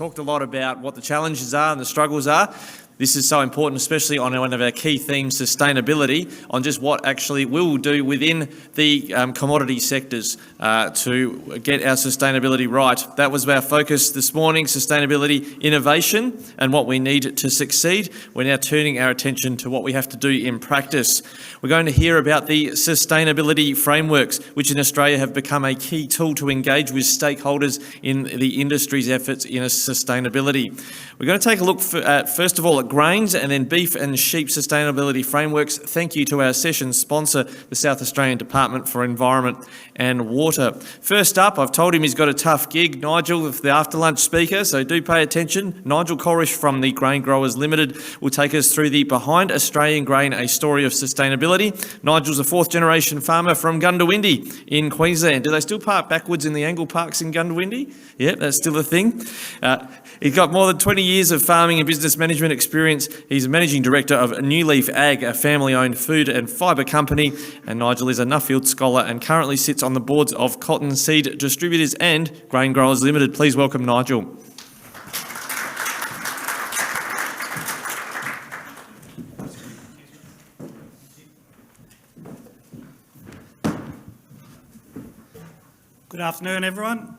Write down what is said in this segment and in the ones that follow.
talked a lot about what the challenges are and the struggles are. This is so important, especially on one of our key themes, sustainability, on just what actually we'll do within the commodity sectors to get our sustainability right. That was our focus this morning, sustainability, innovation, and what we need to succeed. We're now turning our attention to what we have to do in practice. We're going to hear about the sustainability frameworks, which in Australia have become a key tool to engage with stakeholders in the industry's efforts in sustainability. We're going to take a look first of all at grains and then beef and sheep sustainability frameworks. Thank you to our session sponsor, the South Australian Department for Environment and Water. First up, I've told him he's got a tough gig. Nigel, the after lunch speaker, so do pay attention. Nigel Corish from the GrainGrowers Limited will take us through the Behind Australian Grain, a Story of Sustainability. Nigel's a fourth generation farmer from Gundawindi in Queensland. Do they still park backwards in the angle parks in Gundawindi? Yeah, that's still a thing. He's got more than 20 years of farming and business management experience. He's Managing Director of New Leaf Ag, a family-owned food and fibre company. And Nigel is a Nuffield scholar and currently sits on the boards of Cotton Seed Distributors and GrainGrowers Limited. Please welcome Nigel. Good afternoon, everyone.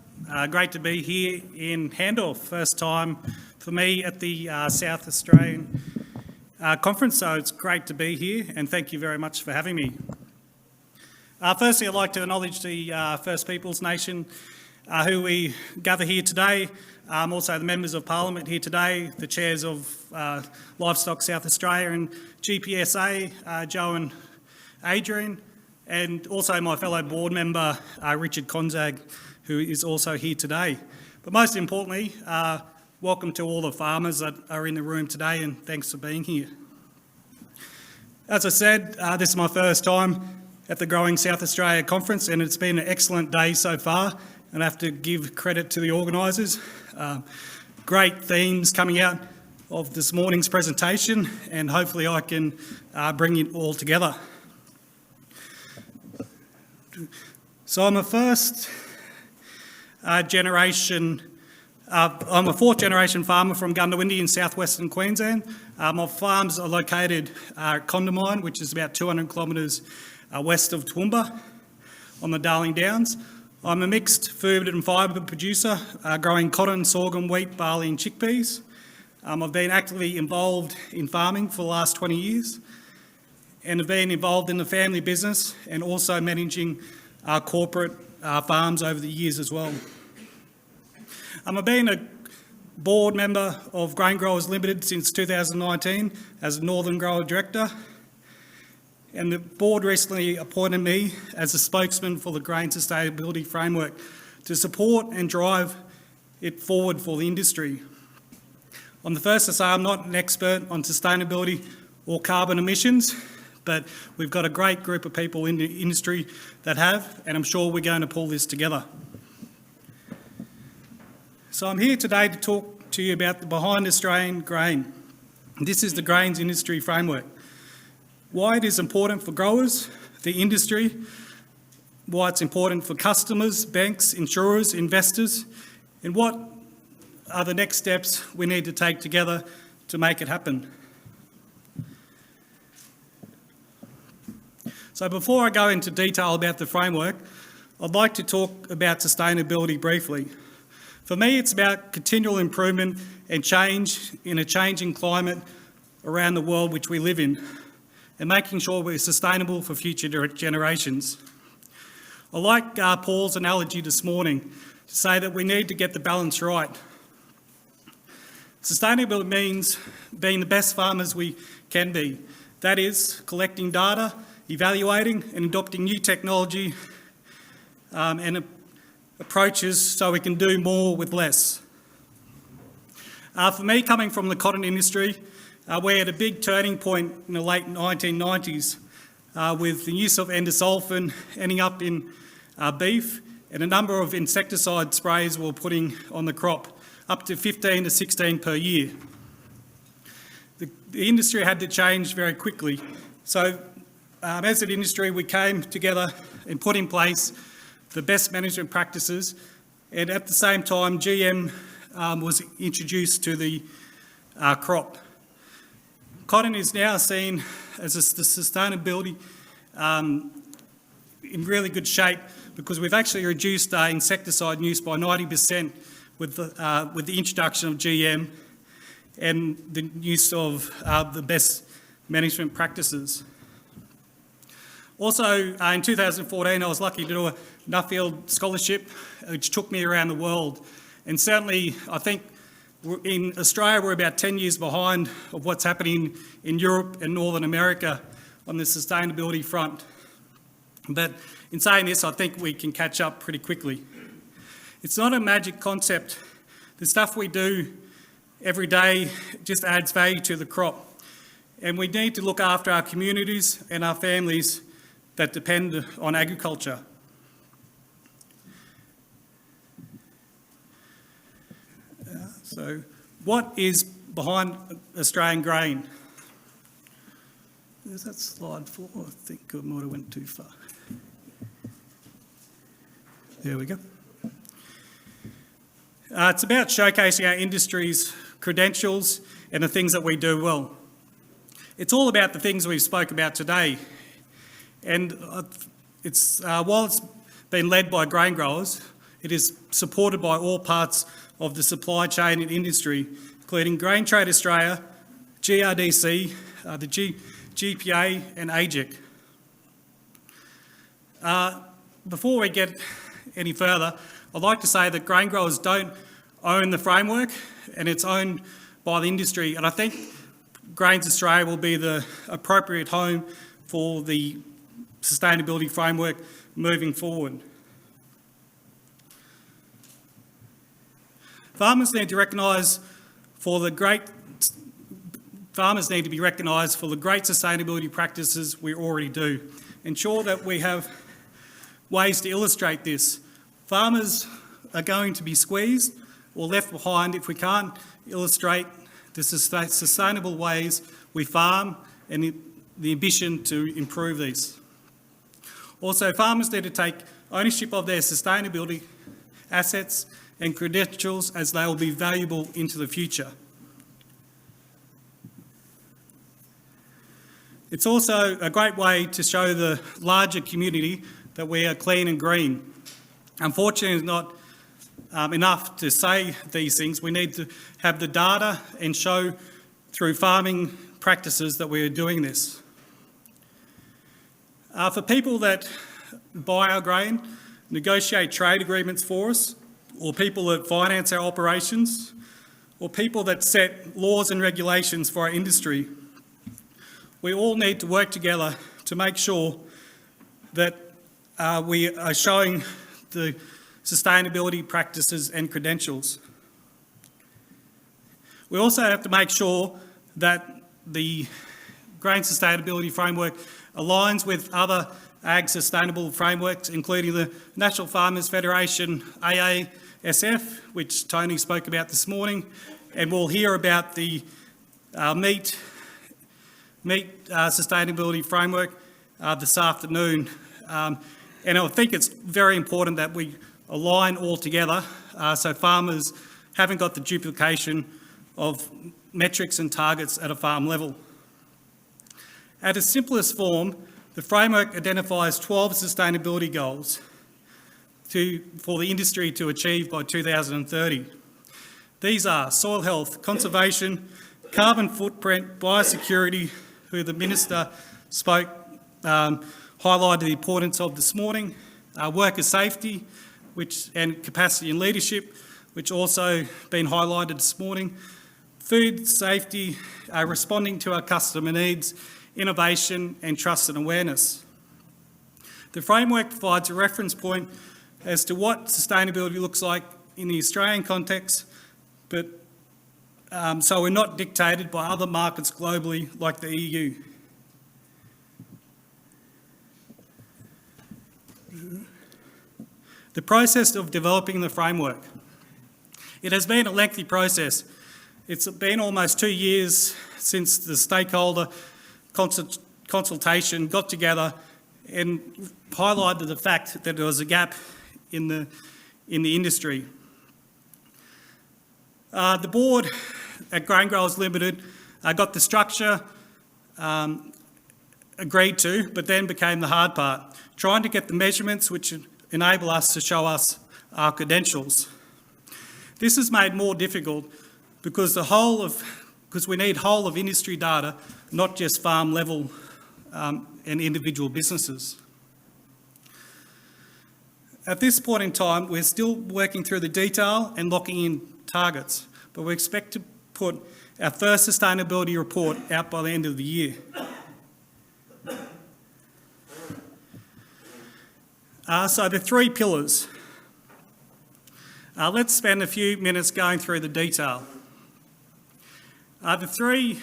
Great to be here in Hahndorf. First time for me at the South Australian conference, so it's great to be here, and thank you very much for having me. Firstly, I'd like to acknowledge the First Peoples Nation who we gather here today, also the members of Parliament here today, the chairs of Livestock South Australia and GPSA, Joe and Adrian, and also my fellow board member, Richard Konzag, who is also here today. But most importantly, welcome to all the farmers that are in the room today, and thanks for being here. As I said, this is my first time at the Growing South Australia Conference, and it's been an excellent day so far, and I have to give credit to the organisers. Great themes coming out of this morning's presentation, and hopefully I can bring it all together. So I'm a fourth generation farmer from Gundawindi in southwestern Queensland. My farms are located at Condamine, which is about 200 kilometres west of Toowoomba on the Darling Downs. I'm a mixed food and fibre producer, growing cotton, sorghum, wheat, barley and chickpeas. I've been actively involved in farming for the last 20 years and have been involved in the family business and also managing corporate farms over the years as well. I've been a board member of GrainGrowers Limited since 2019 as a Northern Grower Director, and the board recently appointed me as a spokesman for the Grain Sustainability Framework to support and drive it forward for the industry. I'm the first to say I'm not an expert on sustainability or carbon emissions, but we've got a great group of people in the industry that have, and I'm sure we're going to pull this together. So I'm here today to talk to you about the Behind Australian Grain. This is the Grains Industry Framework. Why it is important for growers, the industry, why it's important for customers, banks, insurers, investors, and what are the next steps we need to take together to make it happen. So before I go into detail about the framework, I'd like to talk about sustainability briefly. For me, it's about continual improvement and change in a changing climate around the world which we live in, and making sure we're sustainable for future generations. I like Paul's analogy this morning to say that we need to get the balance right. Sustainability means being the best farmers we can be. That is, collecting data, evaluating and adopting new technology and approaches so we can do more with less. For me, coming from the cotton industry, we had a big turning point in the late 1990s with the use of endosulfan ending up in beef, and a number of insecticide sprays we were putting on the crop, up to 15 to 16 per year. The industry had to change very quickly. So as an industry, we came together and put in place the best management practices, and at the same time, GM was introduced to the crop. Cotton is now seen as the sustainability in really good shape because we've actually reduced insecticide use by 90% with the introduction of GM and the use of the best management practices. Also, in 2014, I was lucky to do a Nuffield scholarship, which took me around the world. And certainly, I think in Australia, we're about 10 years behind of what's happening in Europe and Northern America on the sustainability front. But in saying this, I think we can catch up pretty quickly. It's not a magic concept. The stuff we do every day just adds value to the crop. And we need to look after our communities and our families that depend on agriculture. So what is behind Australian grain? Is that slide 4? I think I might have went too far. There we go. It's about showcasing our industry's credentials and the things that we do well. It's all about the things we've spoke about today. And while it's been led by grain growers, it is supported by all parts of the supply chain and industry, including Grain Trade Australia, GRDC, the GPA and AGIC. Before we get any further, I'd like to say that grain growers don't own the framework and it's owned by the industry. And I think Grains Australia will be the appropriate home for the sustainability framework moving forward. Farmers need to be recognised for the great sustainability practices we already do. Ensure that we have ways to illustrate this. Farmers are going to be squeezed or left behind if we can't illustrate the sustainable ways we farm and the ambition to improve these. Also, farmers need to take ownership of their sustainability assets and credentials as they will be valuable into the future. It's also a great way to show the larger community that we are clean and green. Unfortunately, it's not enough to say these things. We need to have the data and show through farming practices that we are doing this. For people that buy our grain, negotiate trade agreements for us, or people that finance our operations, or people that set laws and regulations for our industry, we all need to work together to make sure that we are showing the sustainability practices and credentials. We also have to make sure that the grain sustainability framework aligns with other ag sustainable frameworks, including the National Farmers Federation, AASF, which Tony spoke about this morning, and we'll hear about the meat sustainability framework this afternoon. And I think it's very important that we align all together so farmers haven't got the duplication of metrics and targets at a farm level. At its simplest form, the framework identifies 12 sustainability goals for the industry to achieve by 2030. These are soil health, conservation, carbon footprint, biosecurity, who the Minister spoke, highlighted the importance of this morning, worker safety and capacity and leadership, which also been highlighted this morning, food safety, responding to our customer needs, innovation and trust and awareness. The framework provides a reference point as to what sustainability looks like in the Australian context, but so we're not dictated by other markets globally like the EU. The process of developing the framework. It has been a lengthy process. It's been almost 2 years since the stakeholder consultation got together and highlighted the fact that there was a gap in the industry. The board at GrainGrowers Limited got the structure agreed to, but then became the hard part, trying to get the measurements which enable us to show us our credentials. This is made more difficult because we need whole of industry data, not just farm level and individual businesses. At this point in time, we're still working through the detail and locking in targets, but we expect to put our first sustainability report out by the end of the year. So the 3 pillars. Let's spend a few minutes going through the detail. The three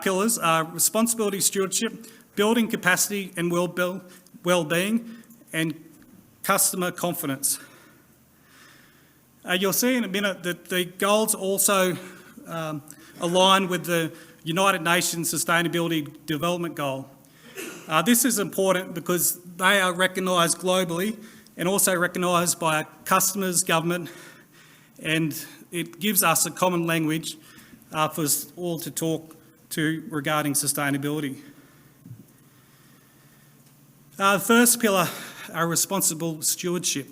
pillars are responsibility stewardship, building capacity and well-being, and customer confidence. You'll see in a minute that the goals also align with the United Nations Sustainability Development Goal. This is important because they are recognised globally and also recognised by our customers, government, and it gives us a common language for us all to talk to regarding sustainability. The first pillar are responsible stewardship.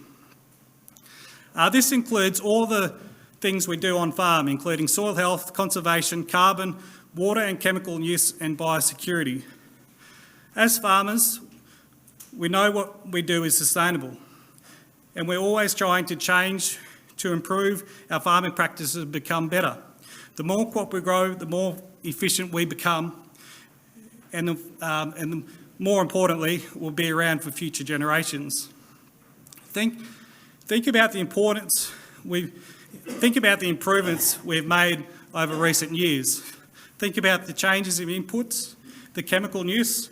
This includes all the things we do on farm, including soil health, conservation, carbon, water and chemical use, and biosecurity. As farmers, we know what we do is sustainable, and we're always trying to change to improve our farming practices and become better. The more crop we grow, the more efficient we become, and more importantly, we'll be around for future generations. Think about the improvements we've made over recent years. Think about the changes in inputs, the chemical use.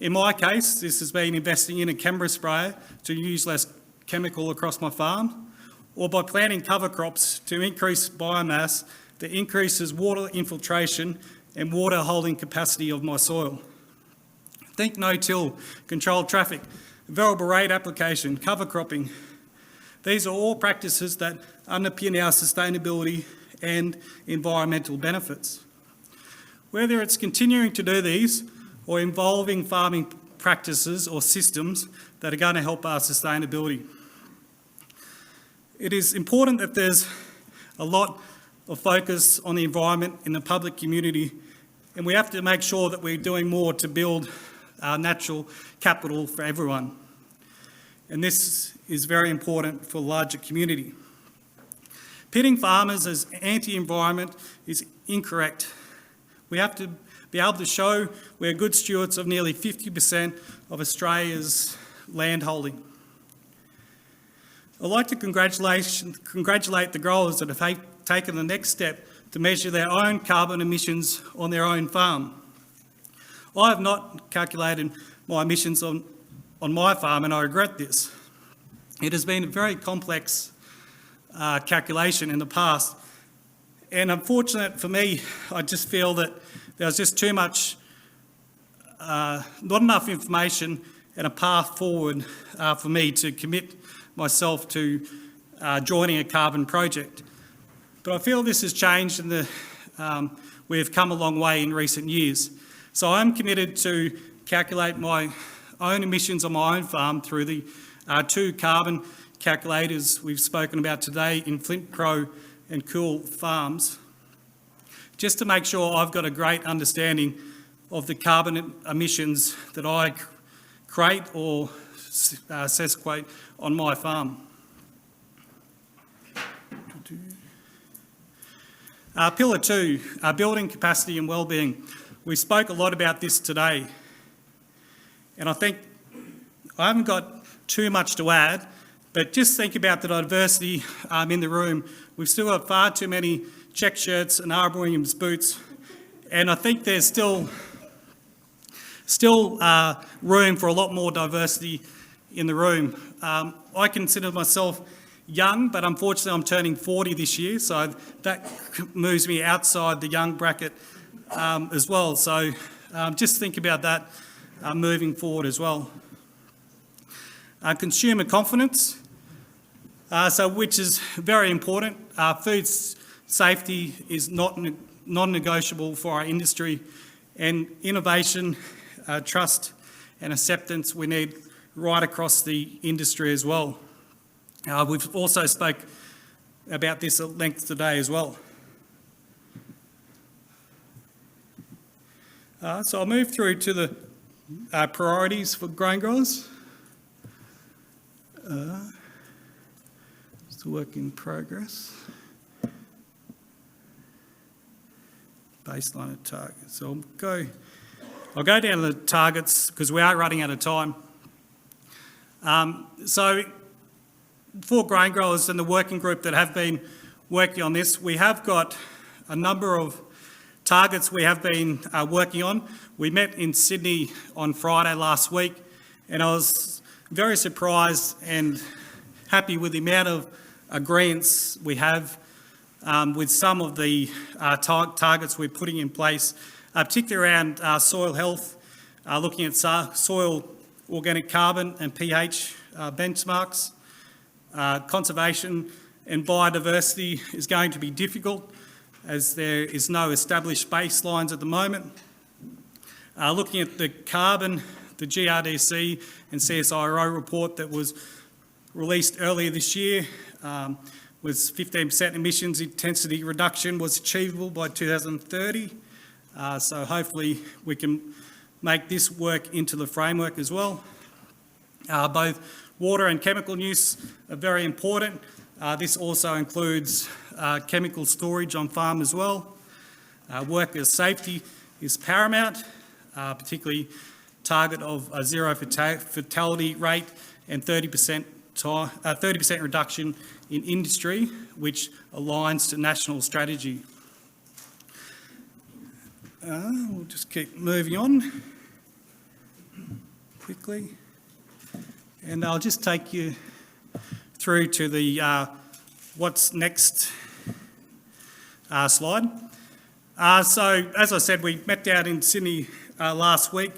In my case, this has been investing in a camera sprayer to use less chemical across my farm, or by planting cover crops to increase biomass that increases water infiltration and water holding capacity of my soil. Think no-till, controlled traffic, variable rate application, cover cropping. These are all practices that underpin our sustainability and environmental benefits. Whether it's continuing to do these or involving farming practices or systems that are going to help our sustainability. It is important that there's a lot of focus on the environment in the public community, and we have to make sure that we're doing more to build our natural capital for everyone. And this is very important for the larger community. Pitting farmers as anti-environment is incorrect. We have to be able to show we're good stewards of nearly 50% of Australia's land holding. I'd like to congratulate the growers that have taken the next step to measure their own carbon emissions on their own farm. I have not calculated my emissions on my farm, and I regret this. It has been a very complex calculation in the past, and unfortunate for me, I just feel that there was just too much, not enough information and a path forward for me to commit myself to joining a carbon project. But I feel this has changed and we've come a long way in recent years. So I'm committed to calculate my own emissions on my own farm through the 2 carbon calculators we've spoken about today in Flint, Crow and Cool farms, just to make sure I've got a great understanding of the carbon emissions that I create or sesquate on my farm. Pillar 2, building capacity and wellbeing. We spoke a lot about this today, and I think I haven't got too much to add, but just think about the diversity in the room. We've still got far too many check shirts and Williams boots, and I think there's still room for a lot more diversity in the room. I consider myself young, but unfortunately I'm turning 40 this year, so that moves me outside the young bracket as well. So just think about that moving forward as well. Consumer confidence. which is very important. Food safety is non-negotiable for our industry, and innovation, trust and acceptance we need right across the industry as well. We've also spoke about this at length today as well. So I'll move through to the priorities for grain growers. It's a work in progress. Baseline of targets. So I'll go down to the targets because we are running out of time. So for grain growers and the working group that have been working on this, we have got a number of targets we have been working on. We met in Sydney on Friday last week, and I was very surprised and happy with the amount of agreements we have with some of the targets we're putting in place, particularly around soil health, looking at soil organic carbon and pH benchmarks. Conservation and biodiversity is going to be difficult as there is no established baselines at the moment. Looking at the carbon, the GRDC and CSIRO report that was released earlier this year was 15% emissions intensity reduction was achievable by 2030. So hopefully we can make this work into the framework as well. Both water and chemical use are very important. This also includes chemical storage on farm as well. Worker safety is paramount, particularly target of a zero fatality rate and 30% reduction in industry, which aligns to national strategy. We'll just keep moving on quickly. And I'll just take you through to the what's next slide. So, as I said, we met down in Sydney last week.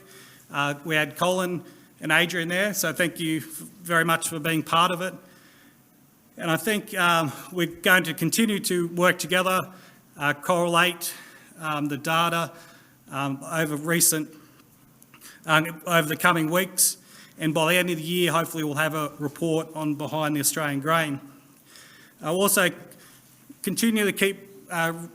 We had Colin and Adrian there, so thank you very much for being part of it. And I think we're going to continue to work together, correlate the data over the coming weeks, and by the end of the year, hopefully we'll have a report on behind the Australian grain. I'll also continue to keep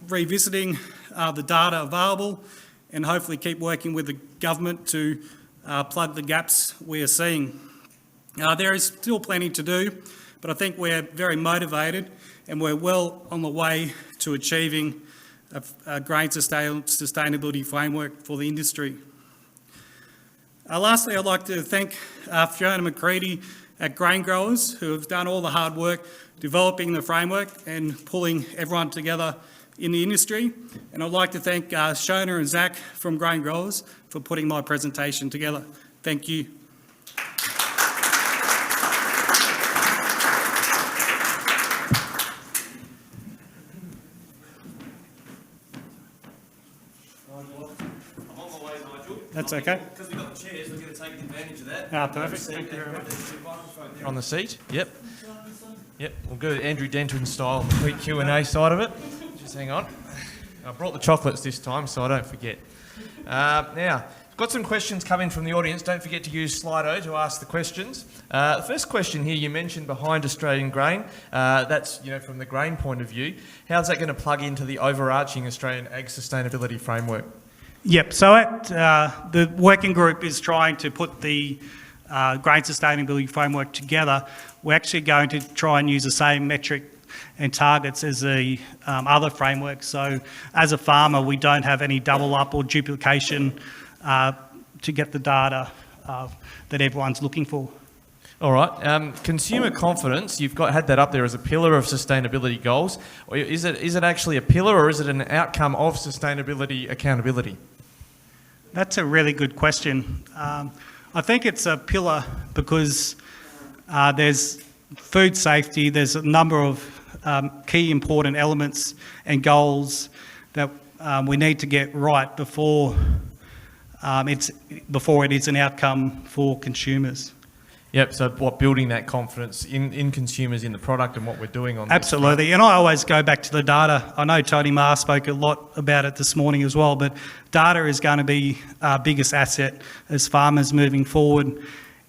revisiting the data available and hopefully keep working with the government to plug the gaps we are seeing. There is still plenty to do, but I think we're very motivated and we're well on the way to achieving a grain sustainability framework for the industry. Lastly, I'd like to thank Fiona McCready at GrainGrowers, who have done all the hard work developing the framework and pulling everyone together in the industry. And I'd like to thank Shona and Zach from GrainGrowers for putting my presentation together. Thank you. That's okay. Because we've got the chairs, we're going to take advantage of that. Perfect. Thank you very much. On the seat. Yep. Yep. We'll go Andrew Denton style on the quick Q&A side of it. Just hang on. I brought the chocolates this time, so I don't forget. Now, got some questions coming from the audience. Don't forget to use Slido to ask the questions. The first question here, you mentioned behind Australian grain. That's from the grain point of view. How's that going to plug into the overarching Australian Ag Sustainability Framework? Yep, so the working group is trying to put the grain sustainability framework together. We're actually going to try and use the same metric and targets as the other frameworks. So as a farmer, we don't have any double up or duplication to get the data that everyone's looking for. All right. Consumer confidence, you've had that up there as a pillar of sustainability goals. Is it actually a pillar or is it an outcome of sustainability accountability? That's a really good question. I think it's a pillar because there's food safety, there's a number of key important elements and goals that we need to get right before it is an outcome for consumers. Yep, so building that confidence in consumers, in the product and what we're doing on Absolutely, this. and I always go back to the data. I know Tony Marr spoke a lot about it this morning as well, but data is going to be our biggest asset as farmers moving forward,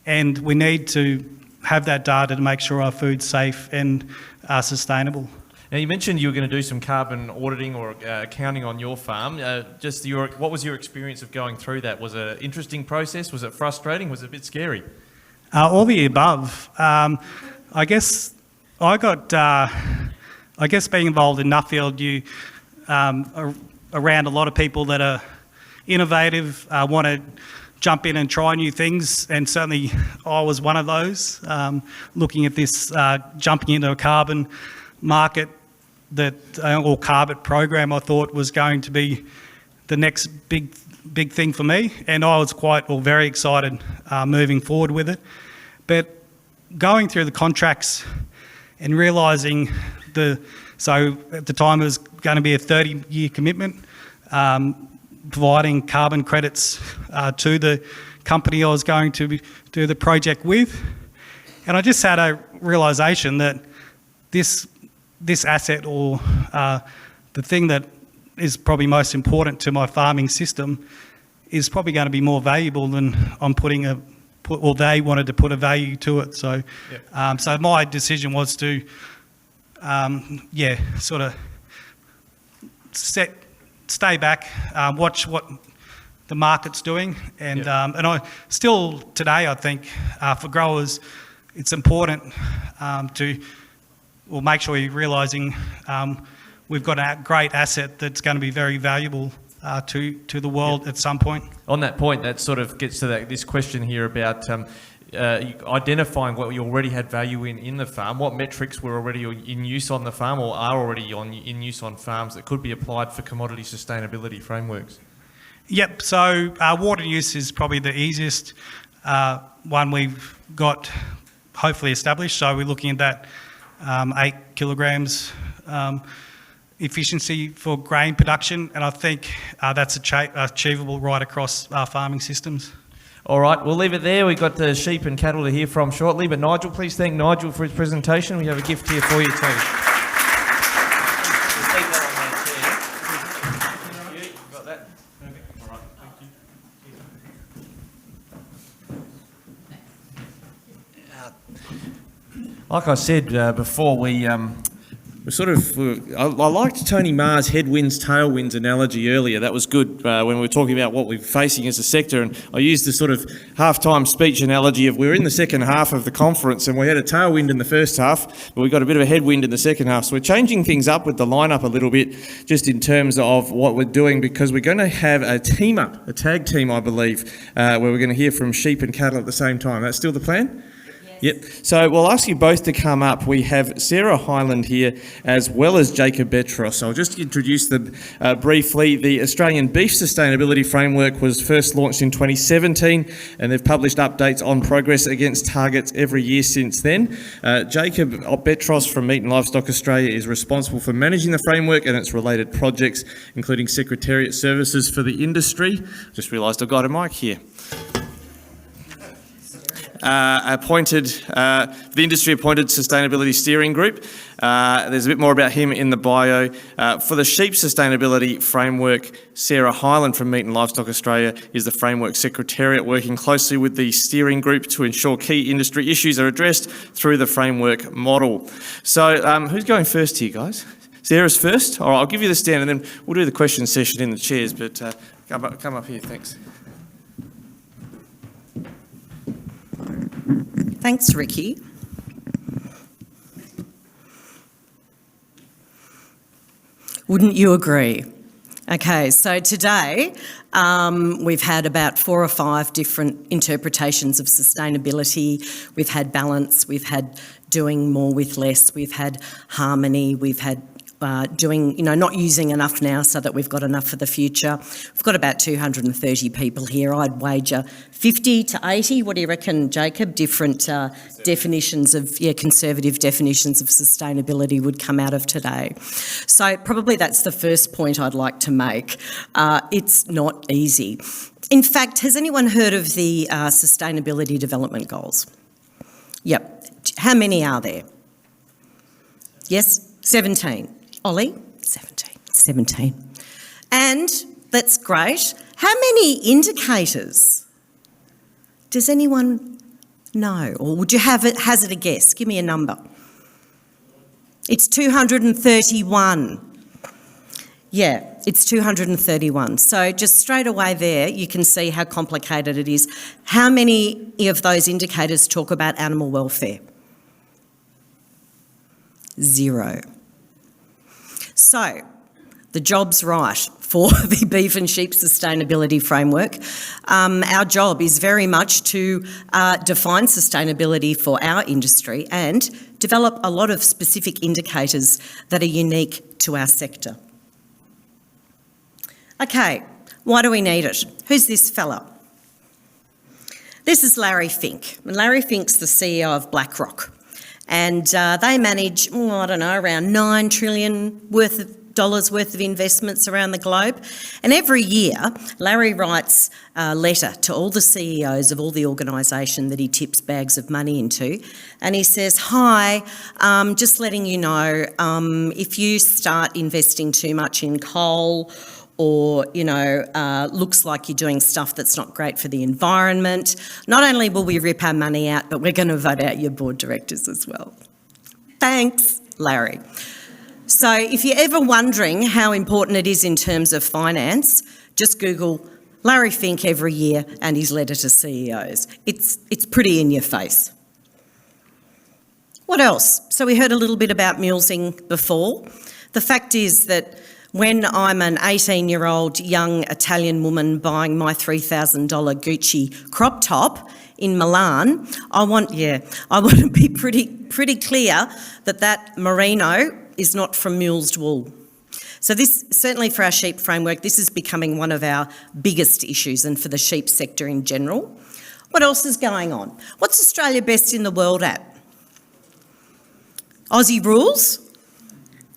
and we need to have that data to make sure our food's safe and sustainable. Now, you mentioned you were going to do some carbon auditing or accounting on your farm. What was your experience of going through that? Was it an interesting process? Was it frustrating? Was it a bit scary? All the above. I guess being involved in Nuffield, you around a lot of people that are innovative, want to jump in and try new things, and certainly I was one of those. Looking at this, jumping into a carbon market or carbon program, I thought was going to be the next big thing for me, and I was very excited moving forward with it. But going through the contracts and realising so at the time it was going to be a 30-year commitment, providing carbon credits to the company I was going to do the project with, and I just had a realisation that this asset, or the thing that is probably most important to my farming system, is probably going to be more valuable than I'm they wanted to put a value to it. So, yep. So my decision was to, sort of stay back, watch what the market's doing, and Yep. And I still today I think for growers it's important to make sure you're realising we've got a great asset that's going to be very valuable to the world at some point. On that point, that sort of gets to this question here about identifying what you already had value in the farm. What metrics were already in use on the farm or are already in use on farms that could be applied for commodity sustainability frameworks? Yep, so water use is probably the easiest one we've got hopefully established. So we're looking at that 8 kilograms efficiency for grain production, and I think that's achievable right across our farming systems. All right, we'll leave it there. We've got the sheep and cattle to hear from shortly, but Nigel, please thank Nigel for his presentation. We have a gift here for you too. Got that? Perfect. All right, thank you. Like I said before, I liked Tony Marr's headwinds, tailwinds analogy earlier. That was good when we were talking about what we're facing as a sector. And I used the sort of half-time speech analogy of we're in the second half of the conference and we had a tailwind in the first half, but we got a bit of a headwind in the second half. So we're changing things up with the lineup a little bit, just in terms of what we're doing, because we're going to have a team up, a tag team, I believe, where we're going to hear from sheep and cattle at the same time. That's still the plan? Yep. So we'll ask you both to come up. We have Sarah Hyland here as well as Jacob Betros. I'll just introduce them briefly. The Australian Beef Sustainability Framework was first launched in 2017 and they've published updates on progress against targets every year since then. Jacob Betros from Meat and Livestock Australia is responsible for managing the framework and its related projects, including Secretariat Services for the industry. Just realised I've got a mic here. The industry-appointed Sustainability Steering Group. There's a bit more about him in the bio. For the Sheep Sustainability Framework, Sarah Hyland from Meat and Livestock Australia is the Framework Secretariat, working closely with the steering group to ensure key industry issues are addressed through the framework model. So who's going first here, guys? Sarah's first? All right, I'll give you the stand and then we'll do the question session in the chairs, but come up here, thanks. Thanks, Rikki. Wouldn't you agree? Okay, so today we've had about 4 or 5 different interpretations of sustainability. We've had balance, we've had doing more with less, we've had harmony, we've had not using enough now so that we've got enough for the future. We've got about 230 people here. I'd wager 50 to 80, what do you reckon, Jacob? Different definitions of, conservative definitions of sustainability would come out of today. So probably that's the first point I'd like to make. It's not easy. In fact, has anyone heard of the Sustainability Development Goals? Yep. How many are there? Yes, 17. Ollie? 17. 17. And that's great. How many indicators? Does anyone know? Or would you hazard a guess? Give me a number. It's 231. Yeah, it's 231. So just straight away there, you can see how complicated it is. How many of those indicators talk about animal welfare? 0. So the job's right for the beef and sheep sustainability framework. Our job is very much to define sustainability for our industry and develop a lot of specific indicators that are unique to our sector. Okay, why do we need it? Who's this fella? This is Larry Fink. And Larry Fink's the CEO of BlackRock. And they manage, around $9 trillion worth of investments around the globe. And every year, Larry writes a letter to all the CEOs of all the organisation that he tips bags of money into. And he says, hi, just letting you know, if you start investing too much in coal or, looks like you're doing stuff that's not great for the environment, not only will we rip our money out, but we're going to vote out your board directors as well. Thanks, Larry. So if you're ever wondering how important it is in terms of finance, just Google Larry Fink every year and his letter to CEOs. It's pretty in your face. What else? So we heard a little bit about mulesing before. The fact is that when I'm an 18-year-old young Italian woman buying my $3,000 Gucci crop top in Milan, I want to be pretty clear that merino is not from mulesed wool. So this, certainly for our sheep framework, this is becoming one of our biggest issues, and for the sheep sector in general. What else is going on? What's Australia best in the world at? Aussie rules?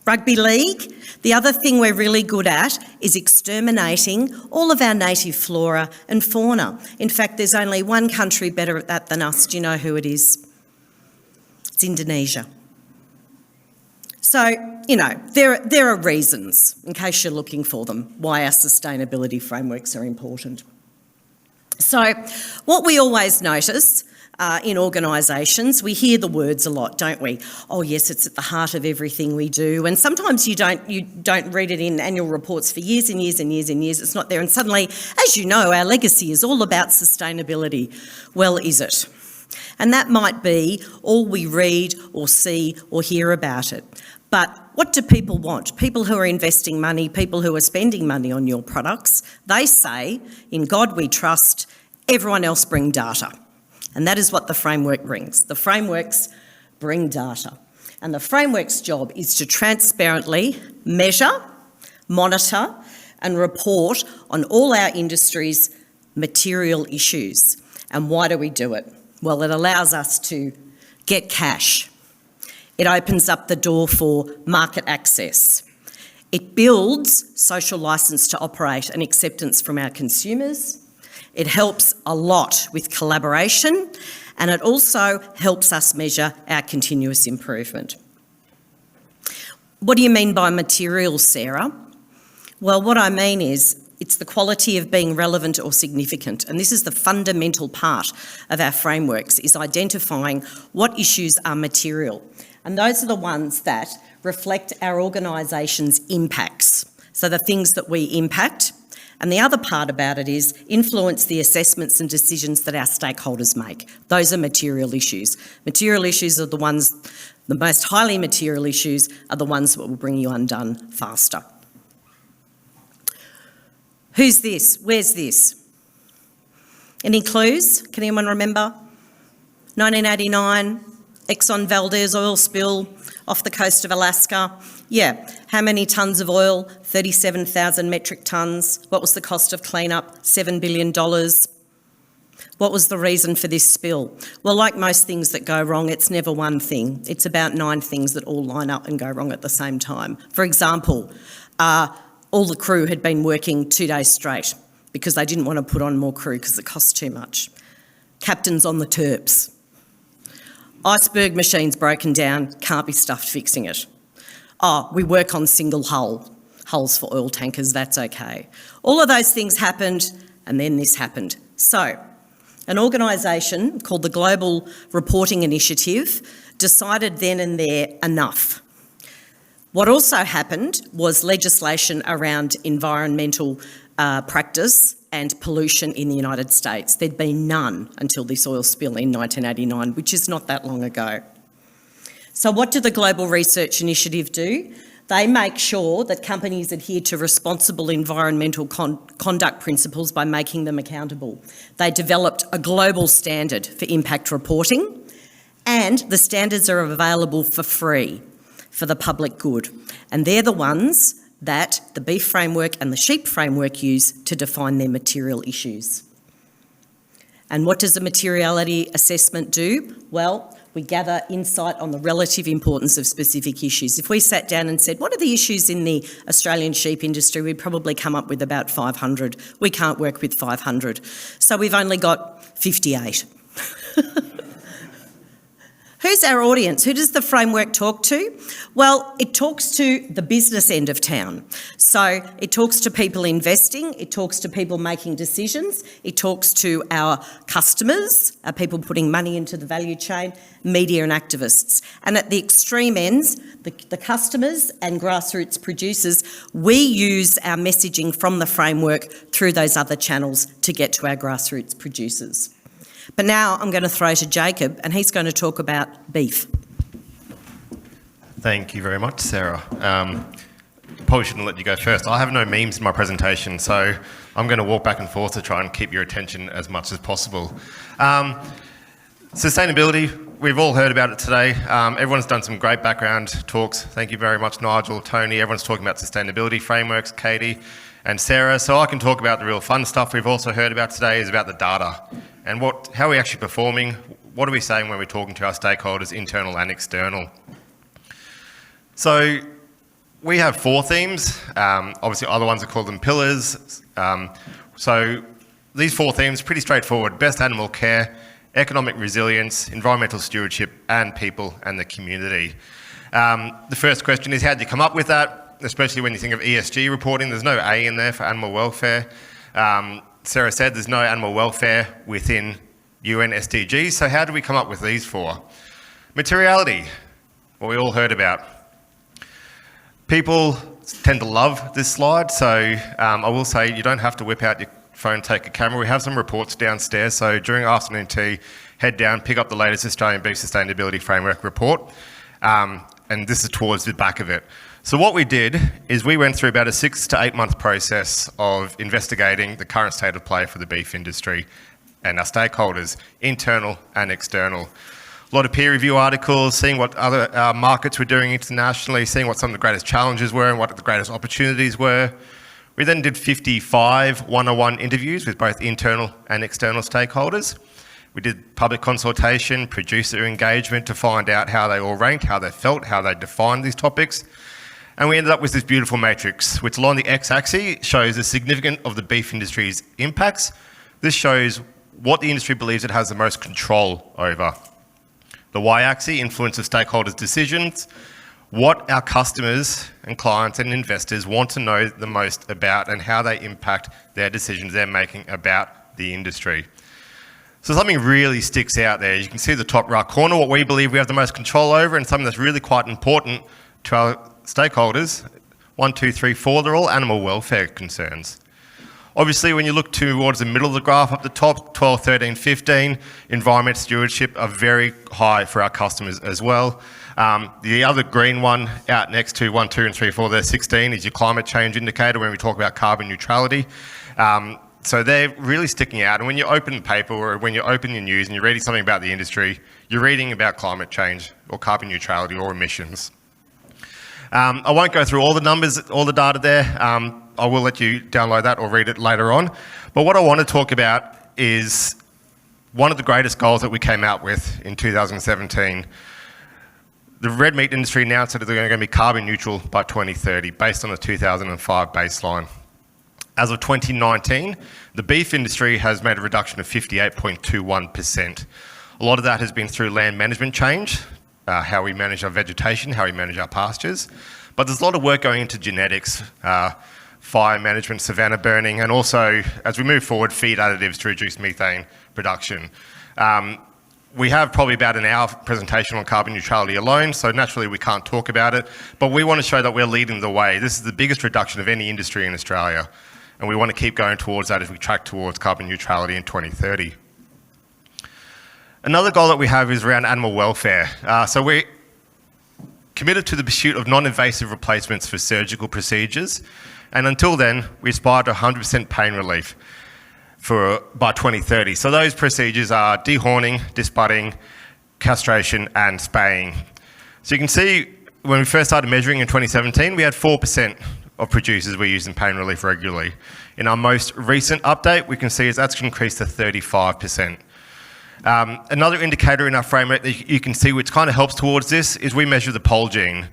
Rugby league? The other thing we're really good at is exterminating all of our native flora and fauna. In fact, there's only one country better at that than us. Do you know who it is? It's Indonesia. So, there are reasons, in case you're looking for them, why our sustainability frameworks are important. So, what we always notice in organisations, we hear the words a lot, don't we? Oh yes, it's at the heart of everything we do, and sometimes you don't read it in annual reports for years and years and years and years. It's not there, and suddenly, as you know, our legacy is all about sustainability. Well, is it? And that might be all we read or see or hear about it. But what do people want? People who are investing money, people who are spending money on your products, they say, in God we trust, everyone else bring data. And that is what the framework brings. The frameworks bring data. And the framework's job is to transparently measure, monitor and report on all our industry's material issues. And why do we do it? Well, it allows us to get cash. It opens up the door for market access. It builds social licence to operate and acceptance from our consumers. It helps a lot with collaboration, and it also helps us measure our continuous improvement. What do you mean by materials, Sarah? Well, what I mean is it's the quality of being relevant or significant, and this is the fundamental part of our frameworks, is identifying what issues are material. And those are the ones that reflect our organisation's impacts, so the things that we impact. And the other part about it is influence the assessments and decisions that our stakeholders make. Those are material issues. Material issues are the most highly material issues are the ones that will bring you undone faster. Who's this? Where's this? Any clues? Can anyone remember? 1989, Exxon Valdez oil spill off the coast of Alaska. Yeah, how many tonnes of oil? 37,000 metric tonnes. What was the cost of cleanup? $7 billion. What was the reason for this spill? Well, like most things that go wrong, it's never one thing. It's about 9 things that all line up and go wrong at the same time. For example, all the crew had been working 2 days straight because they didn't want to put on more crew because it cost too much. Captains on the terps. Iceberg machine's broken down, can't be stuffed fixing it. Oh, we work on single hulls for oil tankers, that's okay. All of those things happened, and then this happened. So, an organisation called the Global Reporting Initiative decided then and there enough. What also happened was legislation around environmental practice and pollution in the United States. There'd been none until this oil spill in 1989, which is not that long ago. So what did the Global Research Initiative do? They make sure that companies adhere to responsible environmental conduct principles by making them accountable. They developed a global standard for impact reporting, and the standards are available for free for the public good. And they're the ones that the beef framework and the sheep framework use to define their material issues. And what does a materiality assessment do? Well, we gather insight on the relative importance of specific issues. If we sat down and said, what are the issues in the Australian sheep industry, we'd probably come up with about 500. We can't work with 500. So we've only got 58. Who's our audience? Who does the framework talk to? Well, it talks to the business end of town. So it talks to people investing, it talks to people making decisions, it talks to our customers, our people putting money into the value chain, media and activists. And at the extreme ends, the customers and grassroots producers, we use our messaging from the framework through those other channels to get to our grassroots producers. But now I'm going to throw to Jacob, and he's going to talk about beef. Thank you very much, Sarah. Probably shouldn't let you go first. I have no memes in my presentation, so I'm going to walk back and forth to try and keep your attention as much as possible. Sustainability, we've all heard about it today. Everyone's done some great background talks. Thank you very much, Nigel, Tony. Everyone's talking about sustainability frameworks, Katie and Sarah. So I can talk about the real fun stuff we've also heard about today is about the data and how are we actually performing. What are we saying when we're talking to our stakeholders, internal and external? So we have 4 themes. Obviously, other ones are called them pillars. So these 4 themes, pretty straightforward: best animal care, economic resilience, environmental stewardship, and people and the community. The first question is, how did you come up with that? Especially when you think of ESG reporting, there's no A in there for animal welfare. Sarah said there's no animal welfare within UN SDGs, so how do we come up with these 4? Materiality, what we all heard about. People tend to love this slide, so I will say you don't have to whip out your phone, take a camera. We have some reports downstairs, so during afternoon tea, head down, pick up the latest Australian Beef Sustainability Framework report, and this is towards the back of it. So what we did is we went through about a 6 to 8 month process of investigating the current state of play for the beef industry and our stakeholders, internal and external. A lot of peer review articles, seeing what other markets were doing internationally, seeing what some of the greatest challenges were and what the greatest opportunities were. We then did 55 one-on-one interviews with both internal and external stakeholders. We did public consultation, producer engagement to find out how they all ranked, how they felt, how they defined these topics. And we ended up with this beautiful matrix, which along the x-axis shows the significance of the beef industry's impacts. This shows what the industry believes it has the most control over. The y-axis, influence of stakeholders' decisions, what our customers and clients and investors want to know the most about and how they impact their decisions they're making about the industry. So something really sticks out there. You can see the top right corner, what we believe we have the most control over, and something that's really quite important to our stakeholders. 1, 2, 3, 4, they're all animal welfare concerns. Obviously, when you look towards the middle of the graph up the top, 12, 13, 15, environment stewardship are very high for our customers as well. The other green one out next to 1, 2, and 3, 4, there's 16, is your climate change indicator when we talk about carbon neutrality. So they're really sticking out. And when you open the paper or when you open your news and you're reading something about the industry, you're reading about climate change or carbon neutrality or emissions. I won't go through all the numbers, all the data there. I will let you download that or read it later on. But what I want to talk about is one of the greatest goals that we came out with in 2017. The red meat industry announced that they're going to be carbon neutral by 2030 based on the 2005 baseline. As of 2019, the beef industry has made a reduction of 58.21%. A A lot of that has been through land management change, how we manage our vegetation, how we manage our pastures. But there's a lot of work going into genetics, fire management, savanna burning, and also, as we move forward, feed additives to reduce methane production. We have probably about an hour presentation on carbon neutrality alone, so naturally we can't talk about it, but we want to show that we're leading the way. This is the biggest reduction of any industry in Australia, and we want to keep going towards that as we track towards carbon neutrality in 2030. Another goal that we have is around animal welfare. So we're committed to the pursuit of non-invasive replacements for surgical procedures, and until then, we aspire to 100% pain relief by 2030. So those procedures are dehorning, disbudding, castration, and spaying. So you can see when we first started measuring in 2017, we had 4% of producers were using pain relief regularly. In our most recent update, we can see that's increased to 35%. Another indicator in our framework that you can see which kind of helps towards this is we measure the poll gene.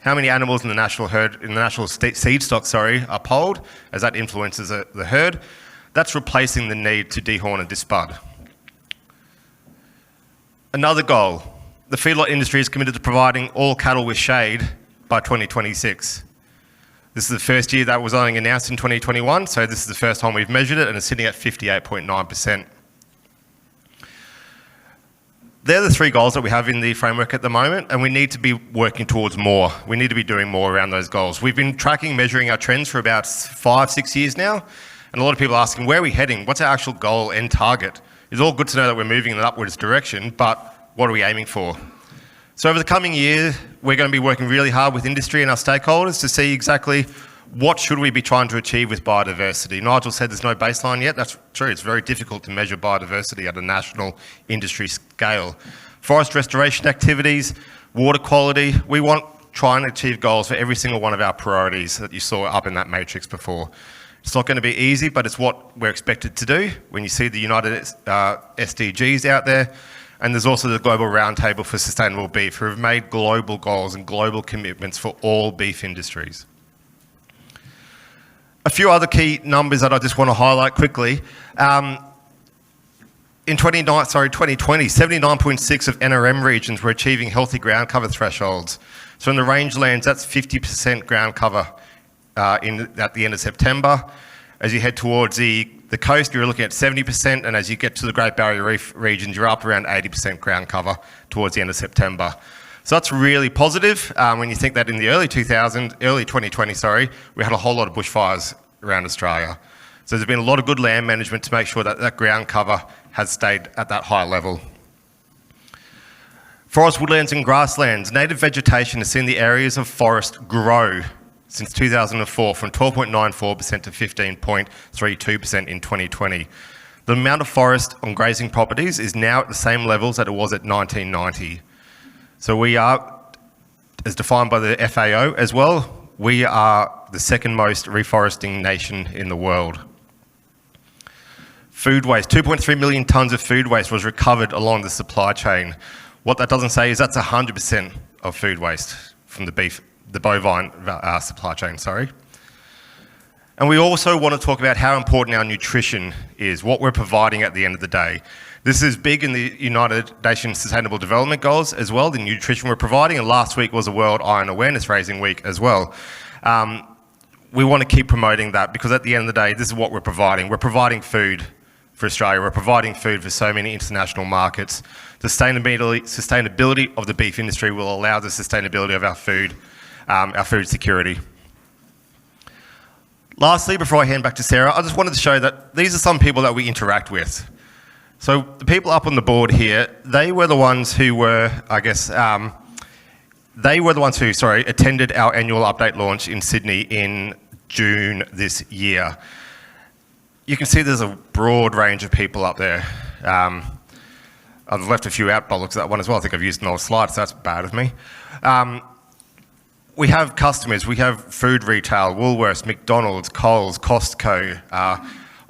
How many animals in the national seed stock, are polled, as that influences the herd. That's replacing the need to dehorn and dispud. Another goal, the feedlot industry is committed to providing all cattle with shade by 2026. This is the first year that was only announced in 2021, so this is the first time we've measured it, and it's sitting at 58.9%. They're the three goals that we have in the framework at the moment, and we need to be working towards more. We need to be doing more around those goals. We've been tracking, measuring our trends for about 5-6 years now, and a lot of people are asking, where are we heading? What's our actual goal and target? It's all good to know that we're moving in an upwards direction, but what are we aiming for? So over the coming year, we're going to be working really hard with industry and our stakeholders to see exactly what should we be trying to achieve with biodiversity. Nigel said there's no baseline yet. That's true. It's very difficult to measure biodiversity at a national industry scale. Forest restoration activities, water quality, we want to try and achieve goals for every single one of our priorities that you saw up in that matrix before. It's not going to be easy, but it's what we're expected to do when you see the United SDGs out there. And there's also the Global Roundtable for Sustainable Beef, who have made global goals and global commitments for all beef industries. A few other key numbers that I just want to highlight quickly. In 2020, 79.6% of NRM regions were achieving healthy ground cover thresholds. So in the rangelands, that's 50% ground cover at the end of September. As you head towards the coast, you're looking at 70%, and as you get to the Great Barrier Reef regions, you're up around 80% ground cover towards the end of September. So that's really positive when you think that in the early 2020, we had a whole lot of bushfires around Australia. So there's been a lot of good land management to make sure that that ground cover has stayed at that high level. Forest, woodlands and grasslands. Native vegetation has seen the areas of forest grow since 2004 from 12.94% to 15.32% in 2020. The amount of forest on grazing properties is now at the same levels that it was at 1990. So we are, as defined by the FAO as well, we are the second most reforesting nation in the world. Food waste, 2.3 million tonnes of food waste was recovered along the supply chain. What that doesn't say is that's 100% of food waste from the bovine supply chain, And we also want to talk about how important our nutrition is, what we're providing at the end of the day. This is big in the United Nations Sustainable Development Goals as well, the nutrition we're providing, and last week was a World Iron Awareness Raising Week as well. We want to keep promoting that because at the end of the day, this is what we're providing. We're providing food for Australia. We're providing food for so many international markets. The sustainability of the beef industry will allow the sustainability of our food security. Lastly, before I hand back to Sarah, I just wanted to show that these are some people that we interact with. So the people up on the board here, they were the ones who were, attended our annual update launch in Sydney in June this year. You can see there's a broad range of people up there. I've left a few out by looks at that one as well. I think I've used an old slide, so that's bad of me. We have customers, we have food retail, Woolworths, McDonald's, Coles, Costco,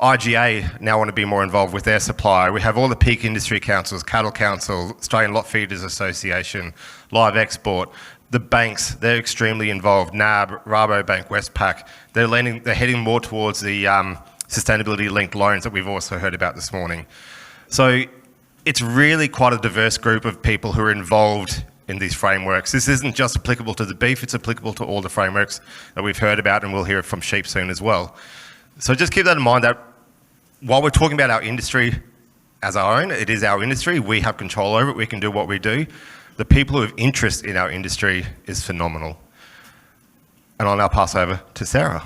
IGA now want to be more involved with their supply. We have all the peak industry councils, Cattle Council, Australian Lot Feeders Association, Live Export, the banks, they're extremely involved, NAB, Rabobank, Westpac, they're heading more towards the sustainability linked loans that we've also heard about this morning. So it's really quite a diverse group of people who are involved in these frameworks. This isn't just applicable to the beef, it's applicable to all the frameworks that we've heard about, and we'll hear from sheep soon as well. So just keep that in mind, that while we're talking about our industry as our own, it is our industry, we have control over it, we can do what we do. The people who have interest in our industry is phenomenal. And I'll now pass over to Sarah.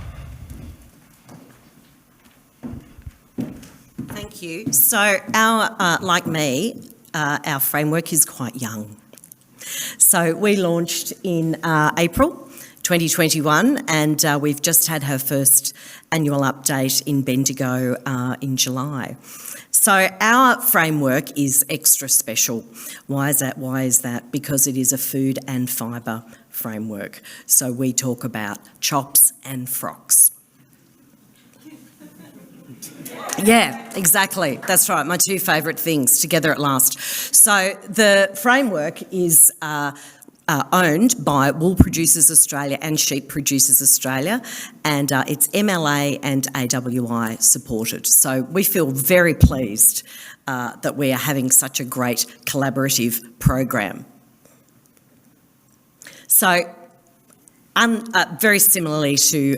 Thank you. So our, like me, our framework is quite young. So we launched in April 2021, and we've just had her first annual update in Bendigo in July. So our framework is extra special. Why is that? Why is that? Because it is a food and fibre framework. So we talk about chops and frocks. Yeah, exactly. That's right. My two favourite things together at last. So the framework is owned by Wool Producers Australia and Sheep Producers Australia, and it's MLA and AWI supported. So we feel very pleased that we are having such a great collaborative program. So very similarly to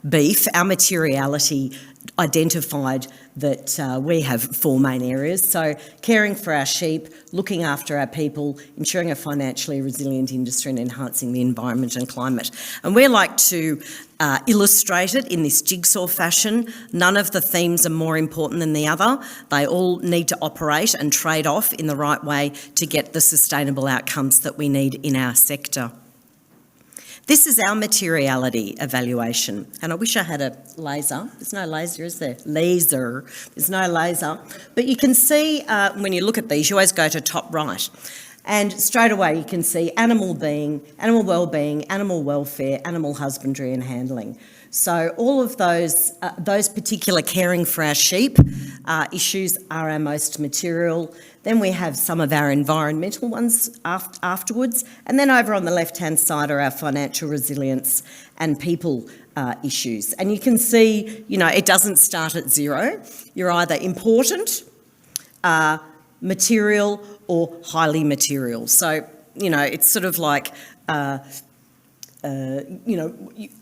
beef, our materiality identified that we have four main areas. So caring for our sheep, looking after our people, ensuring a financially resilient industry and enhancing the environment and climate. And we like to illustrate it in this jigsaw fashion. None of the themes are more important than the other. They all need to operate and trade off in the right way to get the sustainable outcomes that we need in our sector. This is our materiality evaluation, and I wish I had a laser. There's no laser, is there? Laser. There's no laser. But you can see when you look at these, you always go to top right. And straight away you can see animal well-being, animal welfare, animal husbandry and handling. So all of those particular caring for our sheep issues are our most material. Then we have some of our environmental ones afterwards. And then over on the left-hand side are our financial resilience and people issues. And you can see, it doesn't start at zero. You're either important, material, or highly material. So, it's sort of like,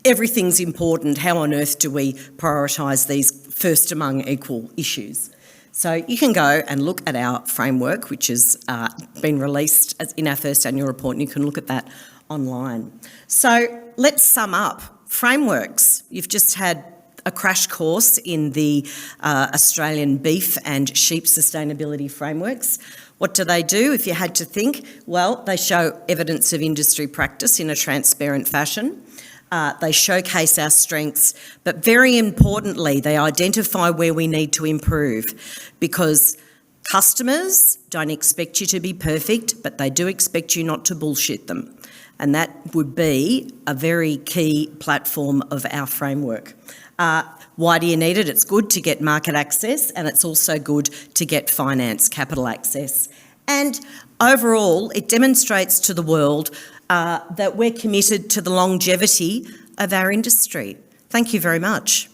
everything's important. How on earth do we prioritise these first among equal issues? So you can go and look at our framework, which has been released in our first annual report, and you can look at that online. So let's sum up. Frameworks. You've just had a crash course in the Australian beef and sheep sustainability frameworks. What do? If you had to think? Well, they show evidence of industry practice in a transparent fashion. They showcase our strengths, but very importantly, they identify where we need to improve, because customers don't expect you to be perfect, but they do expect you not to bullshit them. And that would be a very key platform of our framework. Why do you need it? It's good to get market access, and it's also good to get finance, capital access. And overall, it demonstrates to the world that we're committed to the longevity of our industry. Thank you very much.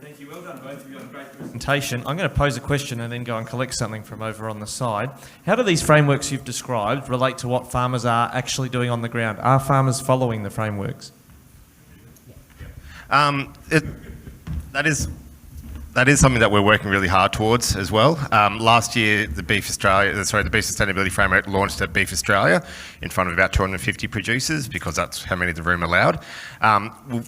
Thank you. Well done, both of you, on a great presentation. I'm going to pose a question and then go and collect something from over on the side. How do these frameworks you've described relate to what farmers are actually doing on the ground? Are farmers following the frameworks? That is something that we're working really hard towards as well. Last year, the Beef Sustainability Framework launched at Beef Australia in front of about 250 producers, because that's how many the room allowed.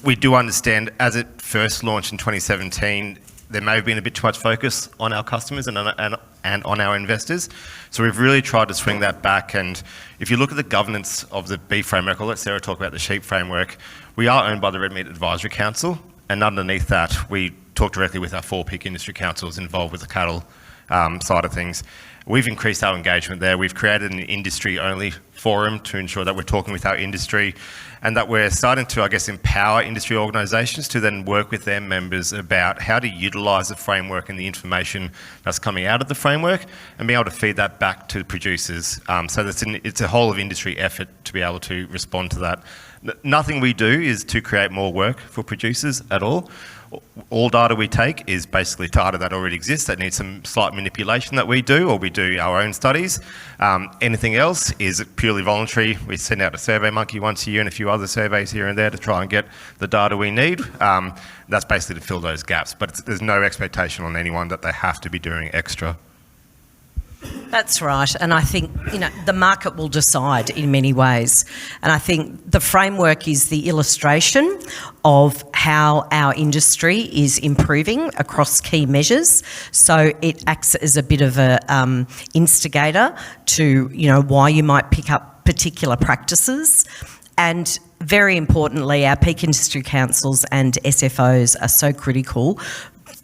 We do understand, as it first launched in 2017, there may have been a bit too much focus on our customers and on our investors. So we've really tried to swing that back. And if you look at the governance of the beef framework, I'll let Sarah talk about the sheep framework. We are owned by the Red Meat Advisory Council, and underneath that, we talk directly with our 4 peak industry councils involved with the cattle side of things. We've increased our engagement there. We've created an industry-only forum to ensure that we're talking with our industry, and that we're starting to, empower industry organisations to then work with their members about how to utilise the framework and the information that's coming out of the framework, and be able to feed that back to producers. So it's a whole of industry effort to be able to respond to that. Nothing we do is to create more work for producers at all. All data we take is basically data that already exists that needs some slight manipulation that we do, or we do our own studies. Anything else is purely voluntary. We send out a survey monkey once a year and a few other surveys here and there to try and get the data we need. That's basically to fill those gaps, but there's no expectation on anyone that they have to be doing extra. That's right, and I think, the market will decide in many ways, and I think the framework is the illustration of how our industry is improving across key measures, so it acts as a bit of a instigator to, why you might pick up particular practices. And very importantly, our peak industry councils and SFOs are so critical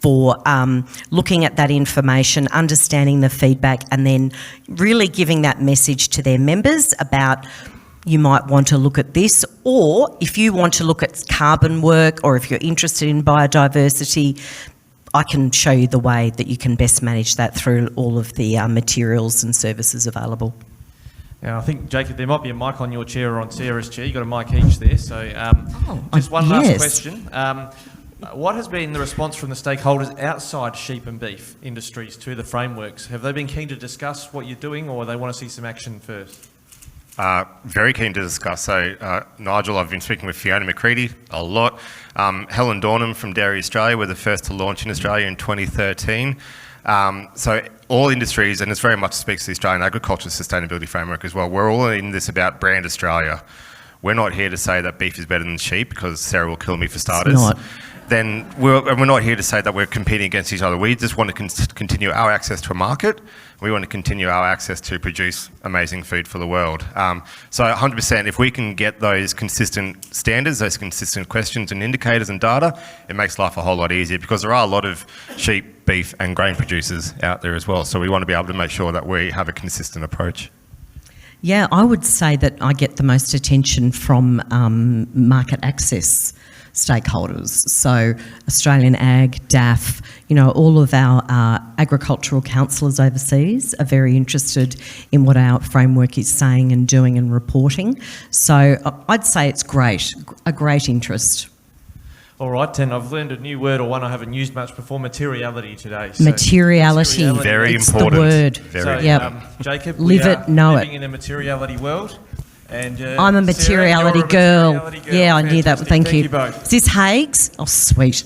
for looking at that information, understanding the feedback, and then really giving that message to their members about, you might want to look at this, or if you want to look at carbon work, or if you're interested in biodiversity, I can show you the way that you can best manage that through all of the materials and services available. Now, I think, Jacob, there might be a mic on your chair or on Sarah's chair. You've got a mic each there. So just one last question. What has been the response from the stakeholders outside sheep and beef industries to the frameworks? Have they been keen to discuss what you're doing, or they want to see some action first? Very keen to discuss. So, Nigel, I've been speaking with Fiona McCready a lot. Helen Dornham from Dairy Australia were the first to launch in Australia in 2013. So all industries, and this very much speaks to the Australian Agriculture Sustainability Framework as well, we're all in this about brand Australia. We're not here to say that beef is better than sheep, because Sarah will kill me for starters. It's not. Then we're not here to say that we're competing against each other. We just want to continue our access to a market. We want to continue our access to produce amazing food for the world. So 100%, if we can get those consistent standards, those consistent questions and indicators and data, it makes life a whole lot easier, because there are a lot of sheep, beef and grain producers out there as well. So we want to be able to make sure that we have a consistent approach. Yeah, I would say that I get the most attention from market access stakeholders. So Australian Ag, DAF, all of our agricultural councillors overseas are very interested in what our framework is saying and doing and reporting. So I'd say it's a great interest. All right, and I've learned a new word, or one I haven't used much before, materiality today. So materiality. Very it's important. The word. Very Jacob, live it, know living it. in a materiality world. And I'm a materiality Sarah, girl. you're a materiality girl. Yeah, I knew that. Fantastic. Thank you. both. Is this Hague's? Oh, sweet.